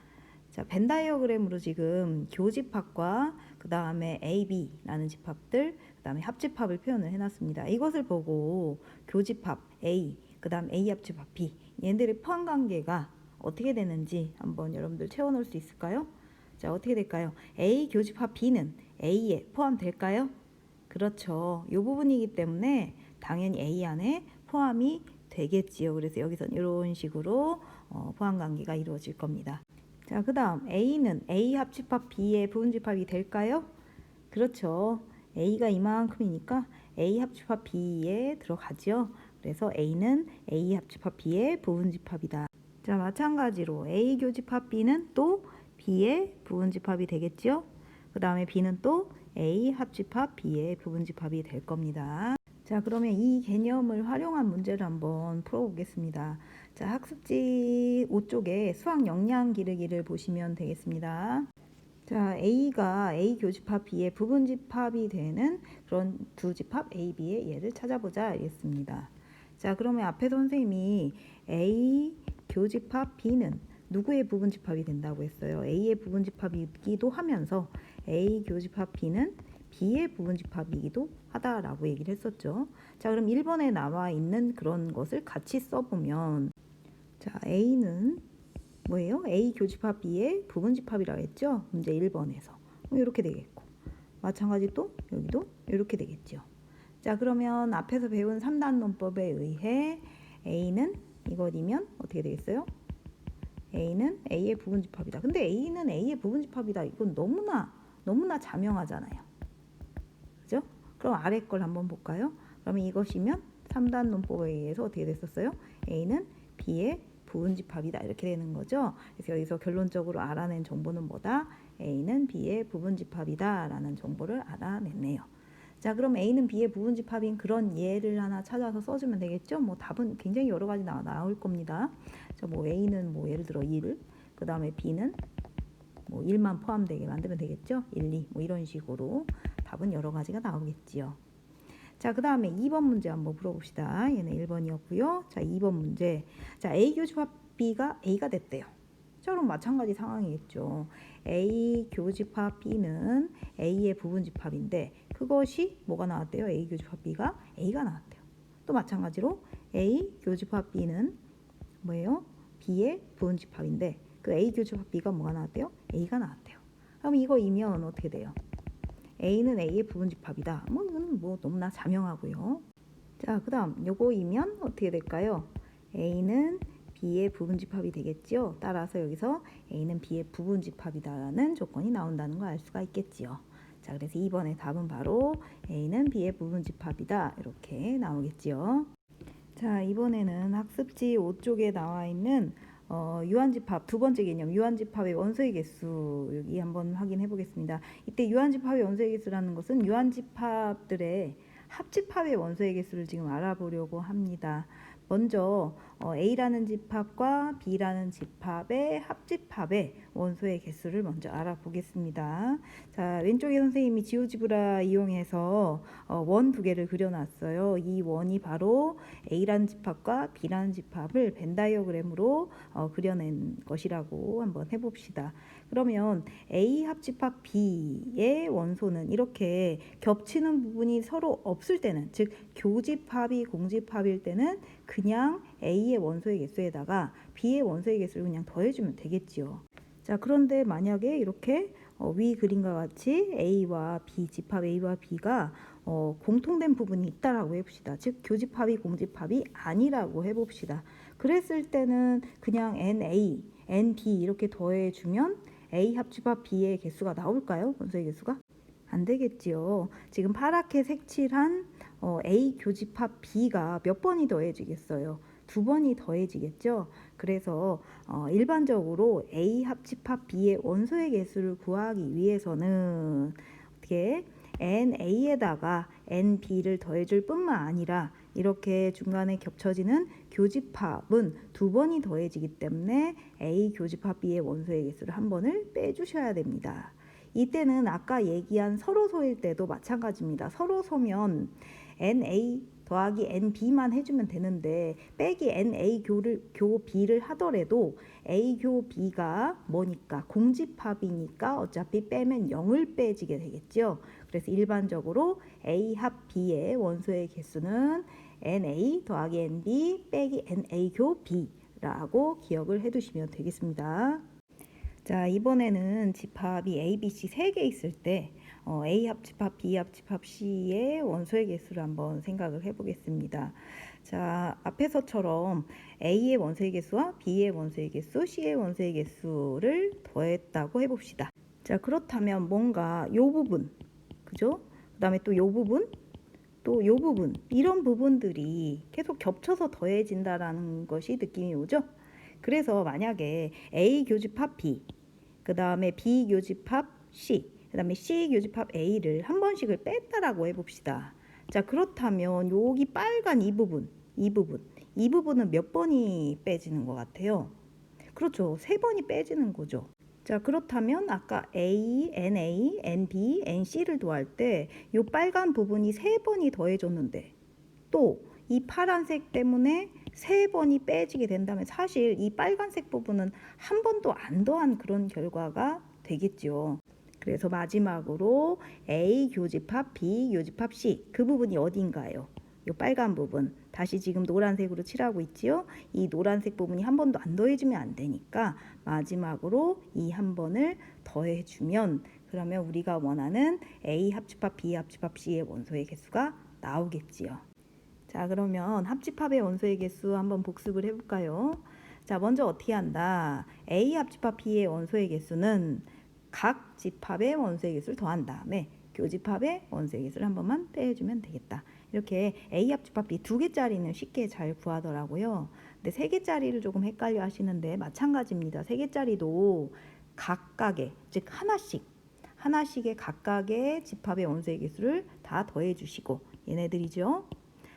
A: 자, 벤 다이어그램으로 지금 교집합과 그 다음에 A, B라는 집합들, 그 다음에 합집합을 표현을 해놨습니다. 이것을 보고 교집합 A, 그 다음 A 합집합 B, 얘네들의 포함 관계가 어떻게 되는지 한번 여러분들 채워놓을 수 있을까요? 자, 어떻게 될까요? A 교집합 B는 A에 포함될까요? 그렇죠. 이 부분이기 때문에 당연히 A 안에 포함이 되겠지요. 그래서 여기서는 이런 식으로 포함 관계가 이루어질 겁니다. 자, 그 다음 A는 A 합집합 B의 부분집합이 될까요? 그렇죠. A가 이만큼이니까 A 합집합 B에 들어가죠. 그래서 A는 A 합집합 B의 부분집합이다. 자, 마찬가지로 A 교집합 B는 또 B의 부분집합이 되겠죠. 그 다음에 B는 또 A 합집합 B의 부분집합이 될 겁니다. 자, 그러면 이 개념을 활용한 문제를 한번 풀어보겠습니다. 자, 학습지 5쪽에 수학 역량 기르기를 보시면 되겠습니다. 자, A가 A 교집합 B의 부분집합이 되는 그런 두 집합 A, B의 예를 찾아보자 알겠습니다. 자, 그러면 앞에 선생님이 A 교집합 B는 누구의 부분집합이 된다고 했어요? A의 부분집합이기도 하면서 A 교집합 B는 B의 부분집합이기도 하다라고 얘기를 했었죠. 자, 그럼 1번에 나와 있는 그런 것을 같이 써보면, 자, A는 뭐예요? A 교집합 B의 부분집합이라고 했죠? 문제 1번에서. 이렇게 되겠고, 마찬가지 또 여기도 이렇게 되겠죠. 자, 그러면 앞에서 배운 3단 논법에 의해 A는 이것이면 어떻게 되겠어요? A는 A의 부분집합이다. 근데 A는 A의 부분집합이다. 이건 너무나 자명하잖아요. 그죠? 그럼 아래 걸 한번 볼까요? 그러면 이것이면 3단 논법에 의해서 어떻게 됐었어요? A는 B의 부분집합이다. 이렇게 되는 거죠. 그래서 여기서 결론적으로 알아낸 정보는 뭐다? A는 B의 부분집합이다. 라는 정보를 알아냈네요. 자, 그럼 A는 B의 부분집합인 그런 예를 하나 찾아서 써주면 되겠죠? 뭐 답은 굉장히 여러 가지 나올 겁니다. 자, 뭐 A는 뭐 예를 들어 1, 그 다음에 B는 뭐 1만 포함되게 만들면 되겠죠? 1, 2, 뭐 이런 식으로 답은 여러 가지가 나오겠지요. 자, 그 다음에 2번 문제 한번 풀어봅시다. 얘는 1번이었고요. 자, 2번 문제. 자, A 교집합 B가 A가 됐대요. 자, 그럼 마찬가지 상황이겠죠. A 교집합 B는 A의 부분집합인데 그것이 뭐가 나왔대요? A 교집합 B가 A가 나왔대요. 또 마찬가지로 A 교집합 B는 뭐예요? B의 부분집합인데 그 A 교집합 B가 뭐가 나왔대요? A가 나왔대요. 그럼 이거이면 어떻게 돼요? A는 A의 부분집합이다. 뭐 이건 뭐 너무나 자명하고요. 자, 그 다음 요거이면 어떻게 될까요? A는 B의 부분집합이 되겠지요. 따라서 여기서 A는 B의 부분집합이다라는 조건이 나온다는 걸 알 수가 있겠지요. 자, 그래서 2번의 답은 바로 A는 B의 부분집합이다. 이렇게 나오겠지요. 자, 이번에는 학습지 5쪽에 나와 있는 유한집합 두 번째 개념 유한집합의 원소의 개수 여기 한번 확인해 보겠습니다. 이때 유한집합의 원소의 개수라는 것은 유한집합들의 합집합의 원소의 개수를 지금 알아보려고 합니다. 먼저 A라는 집합과 B라는 집합의 합집합의 원소의 개수를 먼저 알아보겠습니다. 자, 왼쪽에 선생님이 지오지브라 이용해서 원 두 개를 그려놨어요. 이 원이 바로 A라는 집합과 B라는 집합을 벤 다이어그램으로 그려낸 것이라고 한번 해봅시다. 그러면 A 합집합 B의 원소는 이렇게 겹치는 부분이 서로 없을 때는, 즉 교집합이 공집합일 때는 그냥 A의 원소의 개수에다가 B의 원소의 개수를 그냥 더해주면 되겠지요. 자, 그런데 만약에 이렇게 위 그림과 같이 A와 B, 집합 A와 B가 공통된 부분이 있다라고 해봅시다. 즉 교집합이 공집합이 아니라고 해봅시다. 그랬을 때는 그냥 NA, NB 이렇게 더해주면 A 합집합 B의 개수가 나올까요? 원소의 개수가? 안 되겠지요. 지금 파랗게 색칠한 A 교집합 B가 몇 번이 더해지겠어요? 두 번이 더해지겠죠. 그래서 일반적으로 A 합집합 B의 원소의 개수를 구하기 위해서는 어떻게 NA에다가 NB를 더해줄 뿐만 아니라 이렇게 중간에 겹쳐지는 교집합은 두 번이 더해지기 때문에 A 교집합 B의 원소의 개수를 한 번을 빼주셔야 됩니다. 이때는 아까 얘기한 서로소일 때도 마찬가지입니다. 서로소면 NA 더하기 NB만 해주면 되는데 빼기 NA 교 B를 하더라도 A 교 B가 뭐니까 공집합이니까 어차피 빼면 0을 빼지게 되겠죠. 그래서 일반적으로 A 합 B의 원소의 개수는 NA 더하기 NB 빼기 NA 교 B라고 기억을 해두시면 되겠습니다. 자, 이번에는 집합이 A, B, C 3개 있을 때 A 합집합, B 합집합, C의 원소의 개수를 한번 생각을 해보겠습니다. 자, 앞에서처럼 A의 원소의 개수와 B의 원소의 개수, C의 원소의 개수를 더했다고 해봅시다. 자, 그렇다면 뭔가 요 부분, 그죠? 그 다음에 또 요 부분, 또 요 부분, 이런 부분들이 계속 겹쳐서 더해진다라는 것이 느낌이 오죠? 그래서 만약에 A 교집합 B, 그 다음에 B 교집합 C, 그 다음에 C 교집합 A를 한 번씩을 뺐다라고 해봅시다. 자, 그렇다면 여기 빨간 이 부분은 몇 번이 빼지는 것 같아요? 그렇죠. 3번이 빼지는 거죠. 자, 그렇다면 아까 A, NA, NB, NC를 더할 때 이 빨간 부분이 3번이 더해졌는데 또 이 파란색 때문에 3번이 빼지게 된다면 사실 이 빨간색 부분은 한 번도 안 더한 그런 결과가 되겠죠. 그래서 마지막으로 A 교집합, B 교집합 C 그 부분이 어딘가요? 이 빨간 부분 다시 지금 노란색으로 칠하고 있지요. 이 노란색 부분이 한 번도 안 더해주면 안 되니까 마지막으로 이 한 번을 더해주면 그러면 우리가 원하는 A 합집합, B 합집합, C의 원소의 개수가 나오겠지요. 자, 그러면 합집합의 원소의 개수 한번 복습을 해볼까요? 자, 먼저 어떻게 한다? A 합집합 B의 원소의 개수는 각 집합의 원소의 개수를 더한 다음에 교집합의 원소의 개수를 한 번만 빼주면 되겠다. 이렇게 A 합집합 B 2개짜리는 쉽게 잘 구하더라고요. 근데 3개짜리를 조금 헷갈려 하시는데 마찬가지입니다. 3개짜리도 각각의, 즉 하나씩의 각각의 집합의 원소의 개수를 다 더해 주시고 얘네들이죠.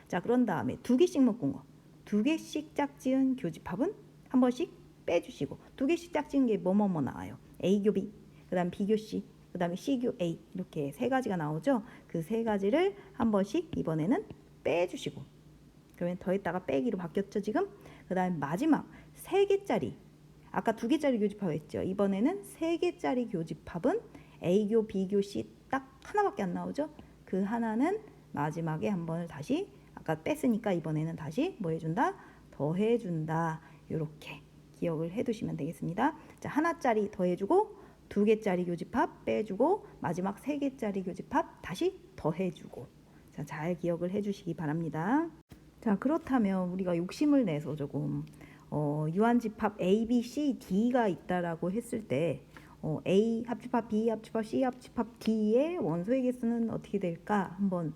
A: 자, 그런 다음에 2개씩 묶은 거 2개씩 짝지은 교집합은 한 번씩 빼주시고 2개씩 짝지은 게 뭐뭐뭐 나와요. A교 B, 그 다음 B교 C, 그 다음에 C교 A 이렇게 3가지가 나오죠. 그 3가지를 한 번씩 이번에는 빼주시고 그러면 더했다가 빼기로 바뀌었죠 지금. 그 다음에 마지막 3개짜리 아까 2개짜리 교집합 했죠. 이번에는 3개짜리 교집합은 A교 B교 C 딱 하나밖에 안 나오죠. 그 하나는 마지막에 한 번을 다시 아까 뺐으니까 이번에는 다시 뭐 해준다? 더해준다. 이렇게 기억을 해두시면 되겠습니다. 자, 하나짜리 더해주고 2개짜리 교집합 빼주고 마지막 3개짜리 교집합 다시 더해주고 자, 잘 기억을 해주시기 바랍니다. 자, 그렇다면 우리가 욕심을 내서 조금 유한집합 A, B, C, D가 있다라고 했을 때 A 합집합, B 합집합, C 합집합, D의 원소의 개수는 어떻게 될까 한번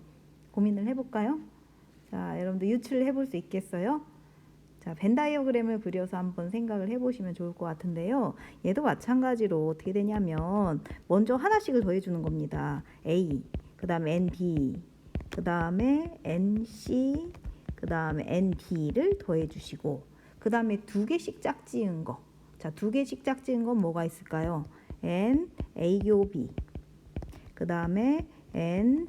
A: 고민을 해볼까요? 자, 여러분들 유출을 해볼 수 있겠어요? 자, 벤 다이어그램을 그려서 한번 생각을 해보시면 좋을 것 같은데요. 얘도 마찬가지로 어떻게 되냐면 먼저 하나씩을 더해주는 겁니다. A, 그 다음에 NB, 그 다음에 NC, 그 다음에 ND를 더해주시고 그 다음에 2개씩 짝지은 거. 자, 2개씩 짝지은 건 뭐가 있을까요? N, A교 B, 그 다음에 N,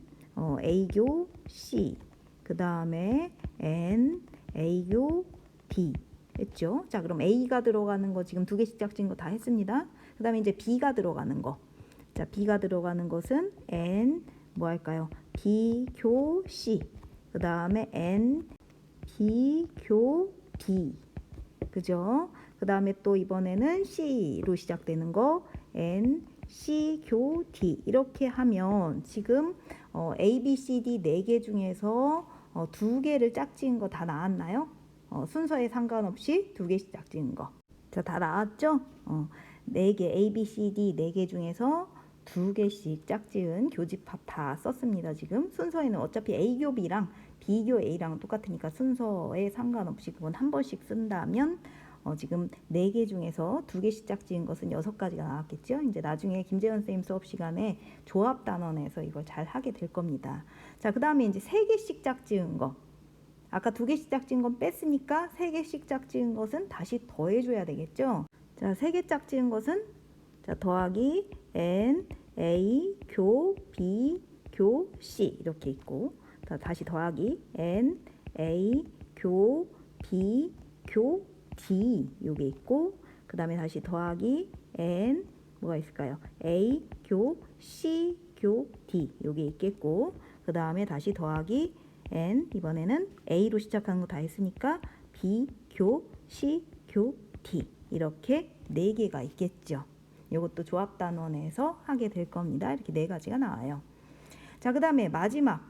A: A교 C, 그 다음에 N, A교 D 했죠. 자, 그럼 A가 들어가는 거 지금 2개씩 짝진 거 다 했습니다. 그 다음에 이제 B가 들어가는 거. 자, B가 들어가는 것은 N 뭐 할까요? B교 C, 그 다음에 N, B교 D, 그죠? 그 다음에 또 이번에는 C로 시작되는 거 N, C교 D 이렇게 하면 지금 A, B, C, D 4개 중에서 2개를 짝지은 거 다 나왔나요? 순서에 상관없이 2개씩 짝지은 거. 자, 다 나왔죠? 4개 A, B, C, D 4개 중에서 2개씩 짝지은 교집합 다 썼습니다. 지금 순서에는 어차피 A교 B랑 B교 A랑 똑같으니까 순서에 상관없이 그건 한 번씩 쓴다면 지금 4개 중에서 2개씩 짝지은 것은 6가지가 나왔겠죠. 이제 나중에 김재원 선생님 수업 시간에 조합 단원에서 이걸 잘 하게 될 겁니다. 자, 그 다음에 이제 3개씩 짝지은 거. 아까 2개씩 짝지은 건 뺐으니까 3개씩 짝지은 것은 다시 더해줘야 되겠죠. 자, 3개 짝지은 것은 자, 더하기 N, A, 교, B, 교, C 이렇게 있고 다시 더하기 N, A, 교, B, 교, D 요게 있고 그 다음에 다시 더하기 N 뭐가 있을까요? A, 교, C, 교, D 요게 있겠고 그 다음에 다시 더하기 N 이번에는 A로 시작하는 거 다 했으니까 B, 교, C, 교, D 이렇게 4개가 있겠죠. 이것도 조합 단원에서 하게 될 겁니다. 이렇게 4가지가 나와요. 자, 그 다음에 마지막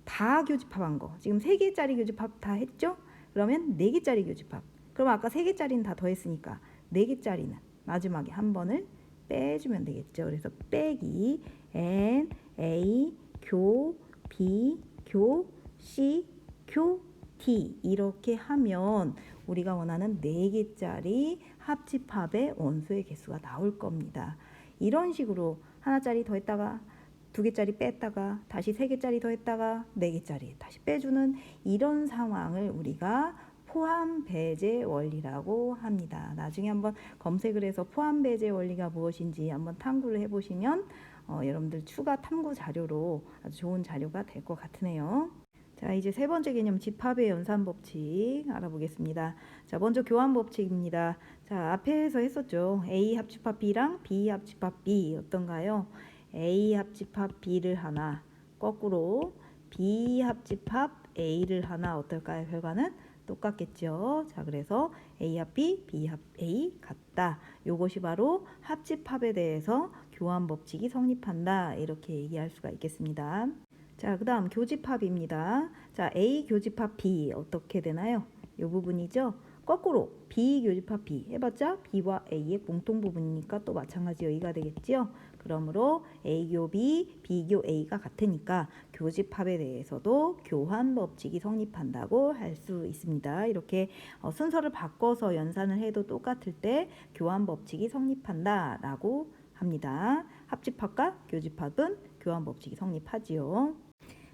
A: 다 교집합한 거. 지금 3개짜리 교집합 다 했죠? 그러면 4개짜리 교집합. 그럼 아까 3개짜리는 다 더했으니까 4개짜리는 마지막에 한 번을 빼주면 되겠죠. 그래서 빼기 N, A, 교, B, 교, C, 교, D 이렇게 하면 우리가 원하는 4개짜리 합집합의 원소의 개수가 나올 겁니다. 이런 식으로 하나짜리 더했다가 2개짜리 뺐다가 다시 3개짜리 더했다가 4개짜리 다시 빼주는 이런 상황을 우리가 포함 배제 원리라고 합니다. 나중에 한번 검색을 해서 포함 배제 원리가 무엇인지 한번 탐구를 해보시면 여러분들 추가 탐구 자료로 아주 좋은 자료가 될 것 같으네요. 자, 이제 세 번째 개념 집합의 연산 법칙 알아보겠습니다. 자, 먼저 교환 법칙입니다. 자, 앞에서 했었죠. A 합집합 B랑 B 합집합 B 어떤가요? A 합집합 B를 하나, 거꾸로 B 합집합 A를 하나 어떨까요? 결과는 똑같겠죠. 자, 그래서 A 합 B, B 합 A 같다. 요것이 바로 합집합에 대해서 교환 법칙이 성립한다. 이렇게 얘기할 수가 있겠습니다. 자, 그 다음 교집합입니다. 자, A 교집합 B 어떻게 되나요? 이 부분이죠. 거꾸로 B 교집합 B 해봤자 B와 A의 공통 부분이니까 또 마찬가지 여기가 되겠지요. 그러므로 A교 B, B교 A가 같으니까 교집합에 대해서도 교환 법칙이 성립한다고 할 수 있습니다. 이렇게 순서를 바꿔서 연산을 해도 똑같을 때 교환 법칙이 성립한다라고 합니다. 합집합과 교집합은 교환 법칙이 성립하지요.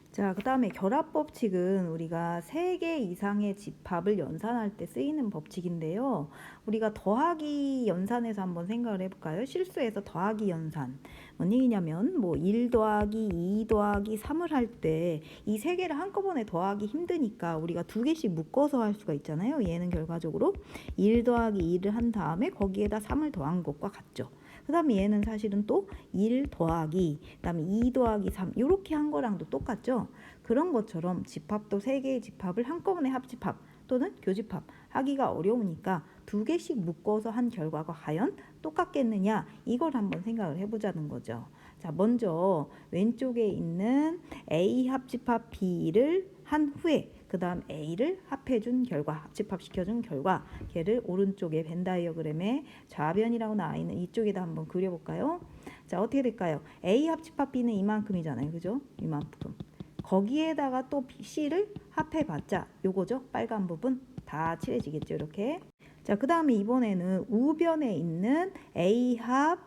A: 자, 그 다음에 결합 법칙은 우리가 3개 이상의 집합을 연산할 때 쓰이는 법칙인데요. 우리가 더하기 연산에서 한번 생각을 해볼까요? 실수에서 더하기 연산. 뭔 얘기냐면 1 더하기 2 더하기 3을 할 때 이 3개를 한꺼번에 더하기 힘드니까 우리가 2개씩 묶어서 할 수가 있잖아요. 얘는 결과적으로 1 더하기 2를 한 다음에 거기에다 3을 더한 것과 같죠. 그 다음에 얘는 사실은 또 1 더하기, 그 다음에 2 더하기 3 이렇게 한 거랑도 똑같죠. 그런 것처럼 집합도 3개의 집합을 한꺼번에 합집합 또는 교집합 하기가 어려우니까 2개씩 묶어서 한 결과가 과연 똑같겠느냐 이걸 한번 생각을 해보자는 거죠. 자, 먼저 왼쪽에 있는 A 합집합 B를 한 후에 그 다음 A를 합해준 결과, 합집합시켜준 결과 걔를 오른쪽에 벤 다이어그램에 좌변이라고 나와 있는 이쪽에다 한번 그려볼까요? 자, 어떻게 될까요? A 합집합 B는 이만큼이잖아요. 그죠? 이만큼. 거기에다가 또 C를 합해봤자 요거죠. 빨간 부분 다 칠해지겠죠. 이렇게. 자, 그 다음에 이번에는 우변에 있는 A 합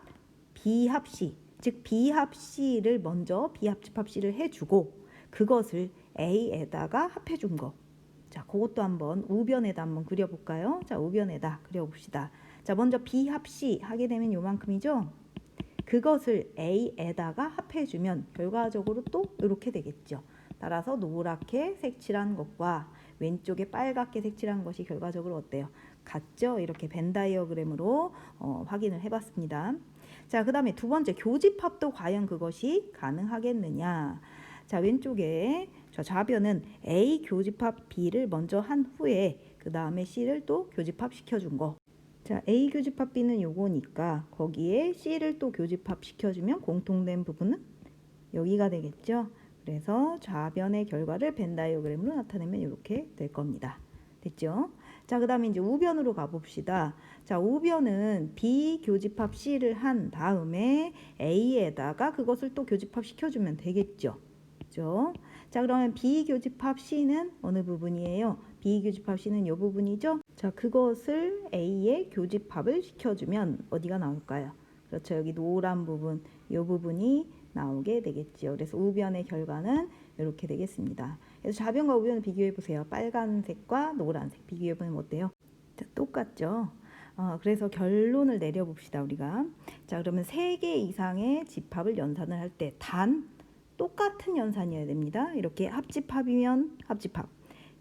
A: B 합 C, 즉 B 합 C를 먼저 B 합집합 C를 해주고 그것을 A에다가 합해준 거. 자, 그것도 한번 우변에다 한번 그려볼까요? 자, 우변에다 그려봅시다. 자, 먼저 B 합 C 하게 되면 요만큼이죠? 그것을 A에다가 합해주면 결과적으로 또 이렇게 되겠죠. 따라서 노랗게 색칠한 것과 왼쪽에 빨갛게 색칠한 것이 결과적으로 어때요? 같죠? 이렇게 벤 다이어그램으로 확인을 해봤습니다. 자, 그 다음에 두 번째 교집합도 과연 그것이 가능하겠느냐? 자, 왼쪽에 좌변은 A 교집합 B를 먼저 한 후에 그 다음에 C를 또 교집합 시켜준 거. 자, A 교집합 B는 요거니까 거기에 C를 또 교집합 시켜주면 공통된 부분은 여기가 되겠죠. 그래서 좌변의 결과를 벤 다이어그램으로 나타내면 이렇게 될 겁니다. 됐죠? 자, 그 다음에 이제 우변으로 가봅시다. 자, 우변은 B 교집합 C를 한 다음에 A에다가 그것을 또 교집합 시켜주면 되겠죠. 그죠? 자, 그러면 B 교집합 C는 어느 부분이에요? B 교집합 C는 이 부분이죠? 자, 그것을 A에 교집합을 시켜주면 어디가 나올까요? 그렇죠. 여기 노란 부분, 이 부분이 나오게 되겠죠. 그래서 우변의 결과는 이렇게 되겠습니다. 그래서 좌변과 우변을 비교해 보세요. 빨간색과 노란색 비교해 보면 어때요? 자, 똑같죠. 그래서 결론을 내려봅시다. 우리가. 자, 그러면 3개 이상의 집합을 연산을 할 때 단 똑같은 연산이어야 됩니다. 이렇게 합집합이면 합집합,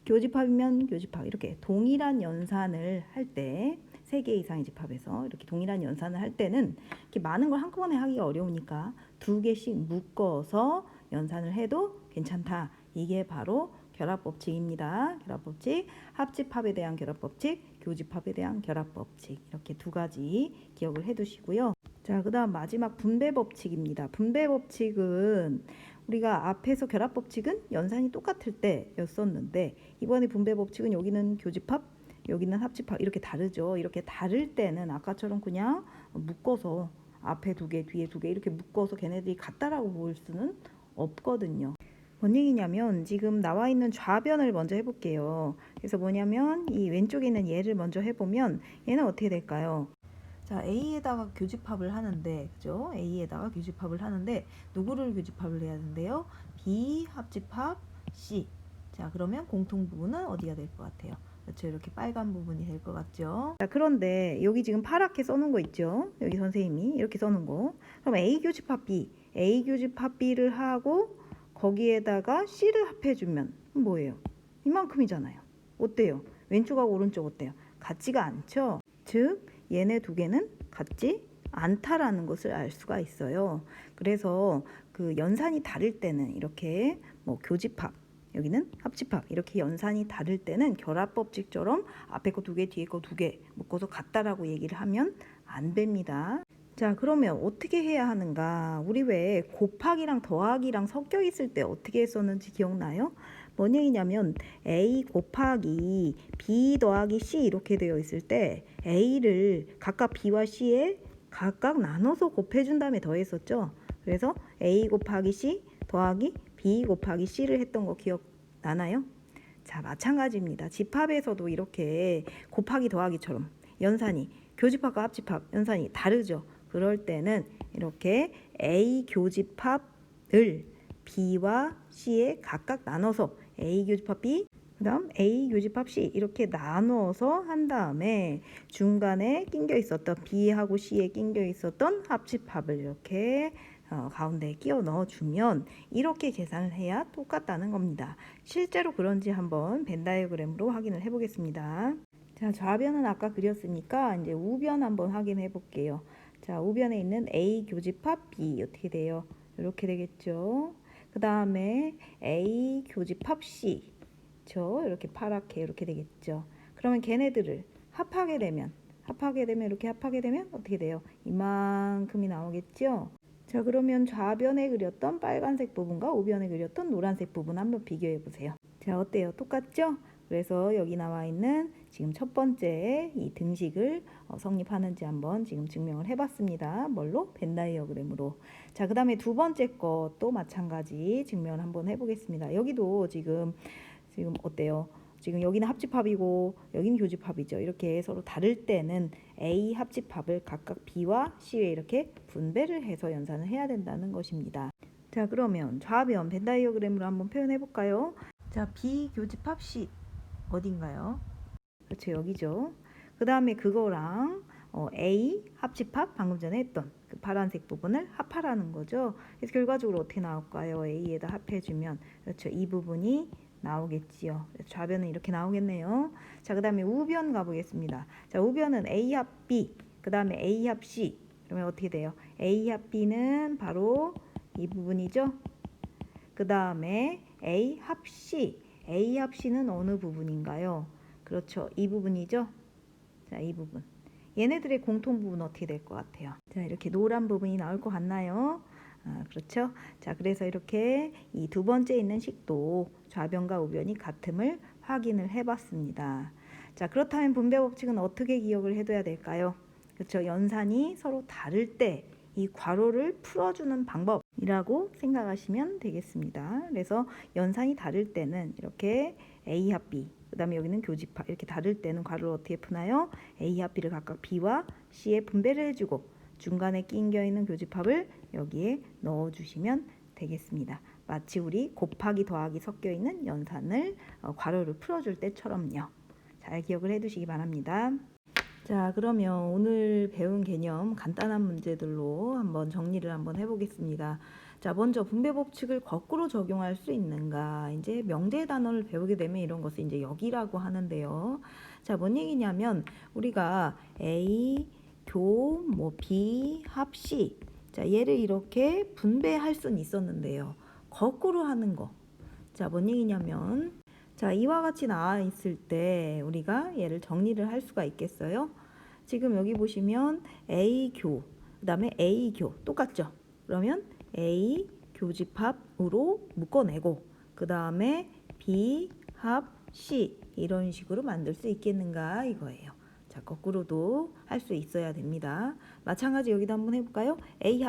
A: 교집합이면 교집합 이렇게 동일한 연산을 할 때 3개 이상의 집합에서 이렇게 동일한 연산을 할 때는 이렇게 많은 걸 한꺼번에 하기가 어려우니까 2개씩 묶어서 연산을 해도 괜찮다. 이게 바로 결합법칙입니다. 결합법칙, 합집합에 대한 결합법칙, 교집합에 대한 결합법칙 이렇게 2가지 기억을 해두시고요. 자, 그 다음 마지막 분배법칙입니다. 분배법칙은 우리가 앞에서 결합법칙은 연산이 똑같을 때였었는데 이번에 분배법칙은 여기는 교집합, 여기는 합집합 이렇게 다르죠. 이렇게 다를 때는 아까처럼 그냥 묶어서 앞에 2개, 뒤에 2개 이렇게 묶어서 걔네들이 같다라고 볼 수는 없거든요. 뭔 얘기냐면 지금 나와 있는 좌변을 먼저 해볼게요. 그래서 뭐냐면 이 왼쪽에 있는 얘를 먼저 해보면 얘는 어떻게 될까요? 자, A에다가 교집합을 하는데, 그죠? A에다가 교집합을 하는데 누구를 교집합을 해야 되는데요? B 합집합 C. 자, 그러면 공통 부분은 어디가 될 것 같아요? 그렇죠. 이렇게 빨간 부분이 될 것 같죠. 자, 그런데 여기 지금 파랗게 써놓은 거 있죠? 여기 선생님이 이렇게 써놓은 거. 그럼 A 교집합 B, A 교집합 B를 하고 거기에다가 C를 합해주면 뭐예요? 이만큼이잖아요. 어때요? 왼쪽하고 오른쪽 어때요? 같지가 않죠? 즉 얘네 두 개는 같지 않다라는 것을 알 수가 있어요. 그래서 그 연산이 다를 때는 이렇게 뭐 교집합, 여기는 합집합, 이렇게 연산이 다를 때는 결합법칙처럼 앞에 거 두 개, 뒤에 거 두 개 묶어서 같다라고 얘기를 하면 안 됩니다. 자, 그러면 어떻게 해야 하는가? 우리 왜 곱하기랑 더하기랑 섞여 있을 때 어떻게 했었는지 기억나요? 뭔 얘기냐면 A 곱하기 B 더하기 C 이렇게 되어 있을 때 A를 각각 B와 C에 각각 나눠서 곱해준 다음에 더했었죠. 그래서 A 곱하기 C 더하기 B 곱하기 C를 했던 거 기억나나요? 자, 마찬가지입니다. 집합에서도 이렇게 곱하기 더하기처럼 연산이 교집합과 합집합 연산이 다르죠. 그럴 때는 이렇게 A 교집합을 B와 C에 각각 나눠서 A 교집합 B 그 다음 A 교집합 C 이렇게 나눠서 한 다음에 중간에 낑겨 있었던 B하고 C에 낑겨 있었던 합집합을 이렇게 가운데에 끼워 넣어주면 이렇게 계산을 해야 똑같다는 겁니다. 실제로 그런지 한번 벤 다이어그램으로 확인을 해보겠습니다. 자, 좌변은 아까 그렸으니까 이제 우변 한번 확인해 볼게요. 자, 우변에 있는 A 교집합 B 어떻게 돼요? 이렇게 되겠죠. 그 다음에 A 교집합 C 이렇게 파랗게 이렇게 되겠죠. 그러면 걔네들을 합하게 되면 이렇게 합하게 되면 어떻게 돼요? 이만큼이 나오겠죠. 자, 그러면 좌변에 그렸던 빨간색 부분과 우변에 그렸던 노란색 부분 한번 비교해 보세요. 자, 어때요? 똑같죠? 그래서 여기 나와 있는 지금 첫 번째 이 등식을 성립하는지 한번 지금 증명을 해봤습니다. 뭘로? 벤 다이어그램으로. 자, 그 다음에 두 번째 것도 마찬가지 증명을 한번 해보겠습니다. 여기도 지금 어때요? 지금 여기는 합집합이고 여기는 교집합이죠. 이렇게 서로 다를 때는 A 합집합을 각각 B와 C에 이렇게 분배를 해서 연산을 해야 된다는 것입니다. 자, 그러면 좌변 벤 다이어그램으로 한번 표현해 볼까요? 자, B 교집합 C 어딘가요? 그렇죠, 여기죠. 그 다음에 그거랑 A 합집합 방금 전에 했던 그 파란색 부분을 합하라는 거죠. 그래서 결과적으로 어떻게 나올까요? A에다 합해주면 그렇죠, 이 부분이 나오겠지요. 좌변은 이렇게 나오겠네요. 자, 그 다음에 우변 가보겠습니다. 자, 우변은 A 합 B 그 다음에 A 합 C 그러면 어떻게 돼요? A 합 B는 바로 이 부분이죠. 그 다음에 A 합 C A 합 C는 어느 부분인가요? 그렇죠, 이 부분이죠. 자, 이 부분 얘네들의 공통 부분 어떻게 될 것 같아요? 자, 이렇게 노란 부분이 나올 것 같나요? 그렇죠. 자, 그래서 이렇게 이 두 번째 있는 식도 좌변과 우변이 같음을 확인을 해봤습니다. 자, 그렇다면 분배 법칙은 어떻게 기억을 해둬야 될까요? 그렇죠. 연산이 서로 다를 때 이 괄호를 풀어주는 방법이라고 생각하시면 되겠습니다. 그래서 연산이 다를 때는 이렇게 A 합 B 그 다음에 여기는 교집합 이렇게 다를 때는 괄호를 어떻게 푸나요? A 합 B를 각각 B와 C에 분배를 해주고 중간에 낑겨 있는 교집합을 여기에 넣어주시면 되겠습니다. 마치 우리 곱하기 더하기 섞여 있는 연산을 괄호를 풀어줄 때처럼요. 잘 기억을 해두시기 바랍니다. 자, 그러면 오늘 배운 개념 간단한 문제들로 한번 정리를 한번 해보겠습니다. 자, 먼저 분배 법칙을 거꾸로 적용할 수 있는가? 이제 명제 단어를 배우게 되면 이런 것을 이제 역이라고 하는데요. 자, 뭔 얘기냐면 우리가 A 교 B 합 C 자, 얘를 이렇게 분배할 수는 있었는데요. 거꾸로 하는 거. 자, 뭔 얘기냐면 자, 이와 같이 나와 있을 때 우리가 얘를 정리를 할 수가 있겠어요? 지금 여기 보시면 A교, 그 다음에 A교 똑같죠? 그러면 A 교집합으로 묶어내고 그 다음에 B 합 C 이런 식으로 만들 수 있겠는가 이거예요. 자, 거꾸로도 할 수 있어야 됩니다. 마찬가지 여기도 한번 해볼까요? A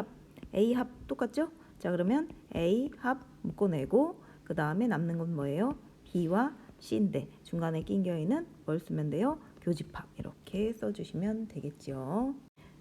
A: 합 똑같죠? 자, 그러면 A 합 묶어내고 그 다음에 남는 건 뭐예요? B와 C인데 중간에 낑겨 있는 뭘 쓰면 돼요? 교집합 이렇게 써주시면 되겠죠.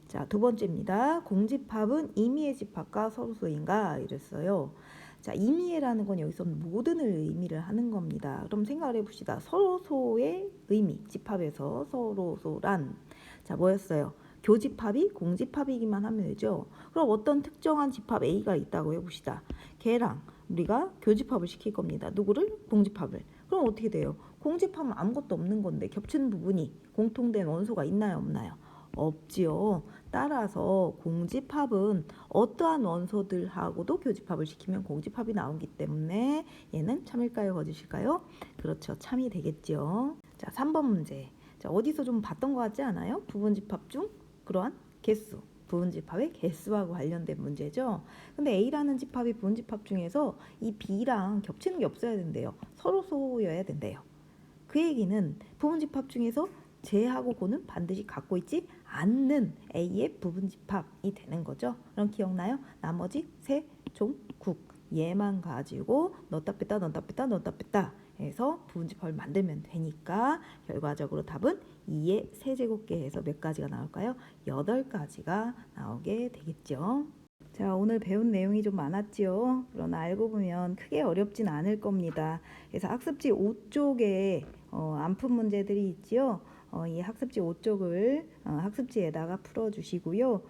A: 자, 두 번째입니다. 공집합은 임의의 집합과 서로소인가 이랬어요. 자, 임의라는 건 여기서 모든을 의미를 하는 겁니다. 그럼 생각을 해봅시다. 서로소의 의미, 집합에서 서로소란 자, 뭐였어요? 교집합이 공집합이기만 하면 되죠. 그럼 어떤 특정한 집합 A가 있다고 해봅시다. 걔랑 우리가 교집합을 시킬 겁니다. 누구를? 공집합을. 그럼 어떻게 돼요? 공집합은 아무것도 없는 건데 겹치는 부분이 공통된 원소가 있나요? 없나요? 없지요. 따라서 공집합은 어떠한 원소들하고도 교집합을 시키면 공집합이 나오기 때문에 얘는 참일까요? 거짓일까요? 그렇죠. 참이 되겠죠. 자, 3번 문제. 자, 어디서 좀 봤던 것 같지 않아요? 부분집합 중 그러한 개수. 부분집합의 개수하고 관련된 문제죠. 근데 A라는 집합이 부분집합 중에서 이 B랑 겹치는 게 없어야 된대요. 서로 소여야 된대요. 그 얘기는 부분집합 중에서 J하고 고는 반드시 갖고 있지 않는 A의 부분집합이 되는 거죠. 그럼 기억나요? 나머지 세 종국 얘만 가지고 넣었다 뺐다 넣었다 뺐다 넣었다 뺐다 해서 부분집합을 만들면 되니까 결과적으로 답은 2의 세제곱계 해서 몇 가지가 나올까요? 8가지가 나오게 되겠죠. 자, 오늘 배운 내용이 좀 많았지요. 그러나 알고 보면 크게 어렵진 않을 겁니다. 그래서 학습지 5쪽에 안푼 문제들이 있지요. 이 학습지 5쪽을 학습지에다가 풀어주시고요.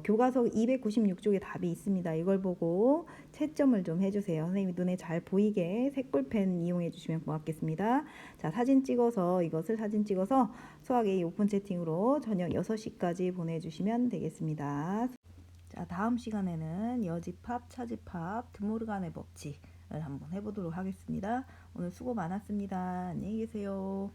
A: 교과서 296쪽에 답이 있습니다. 이걸 보고 채점을 좀 해주세요. 선생님이 눈에 잘 보이게 색볼펜 이용해 주시면 고맙겠습니다. 자, 이것을 사진 찍어서 수학 A 오픈 채팅으로 저녁 6시까지 보내주시면 되겠습니다. 자, 다음 시간에는 여집합, 차집합, 드모르간의 법칙을 한번 해보도록 하겠습니다. 오늘 수고 많았습니다. 안녕히 계세요.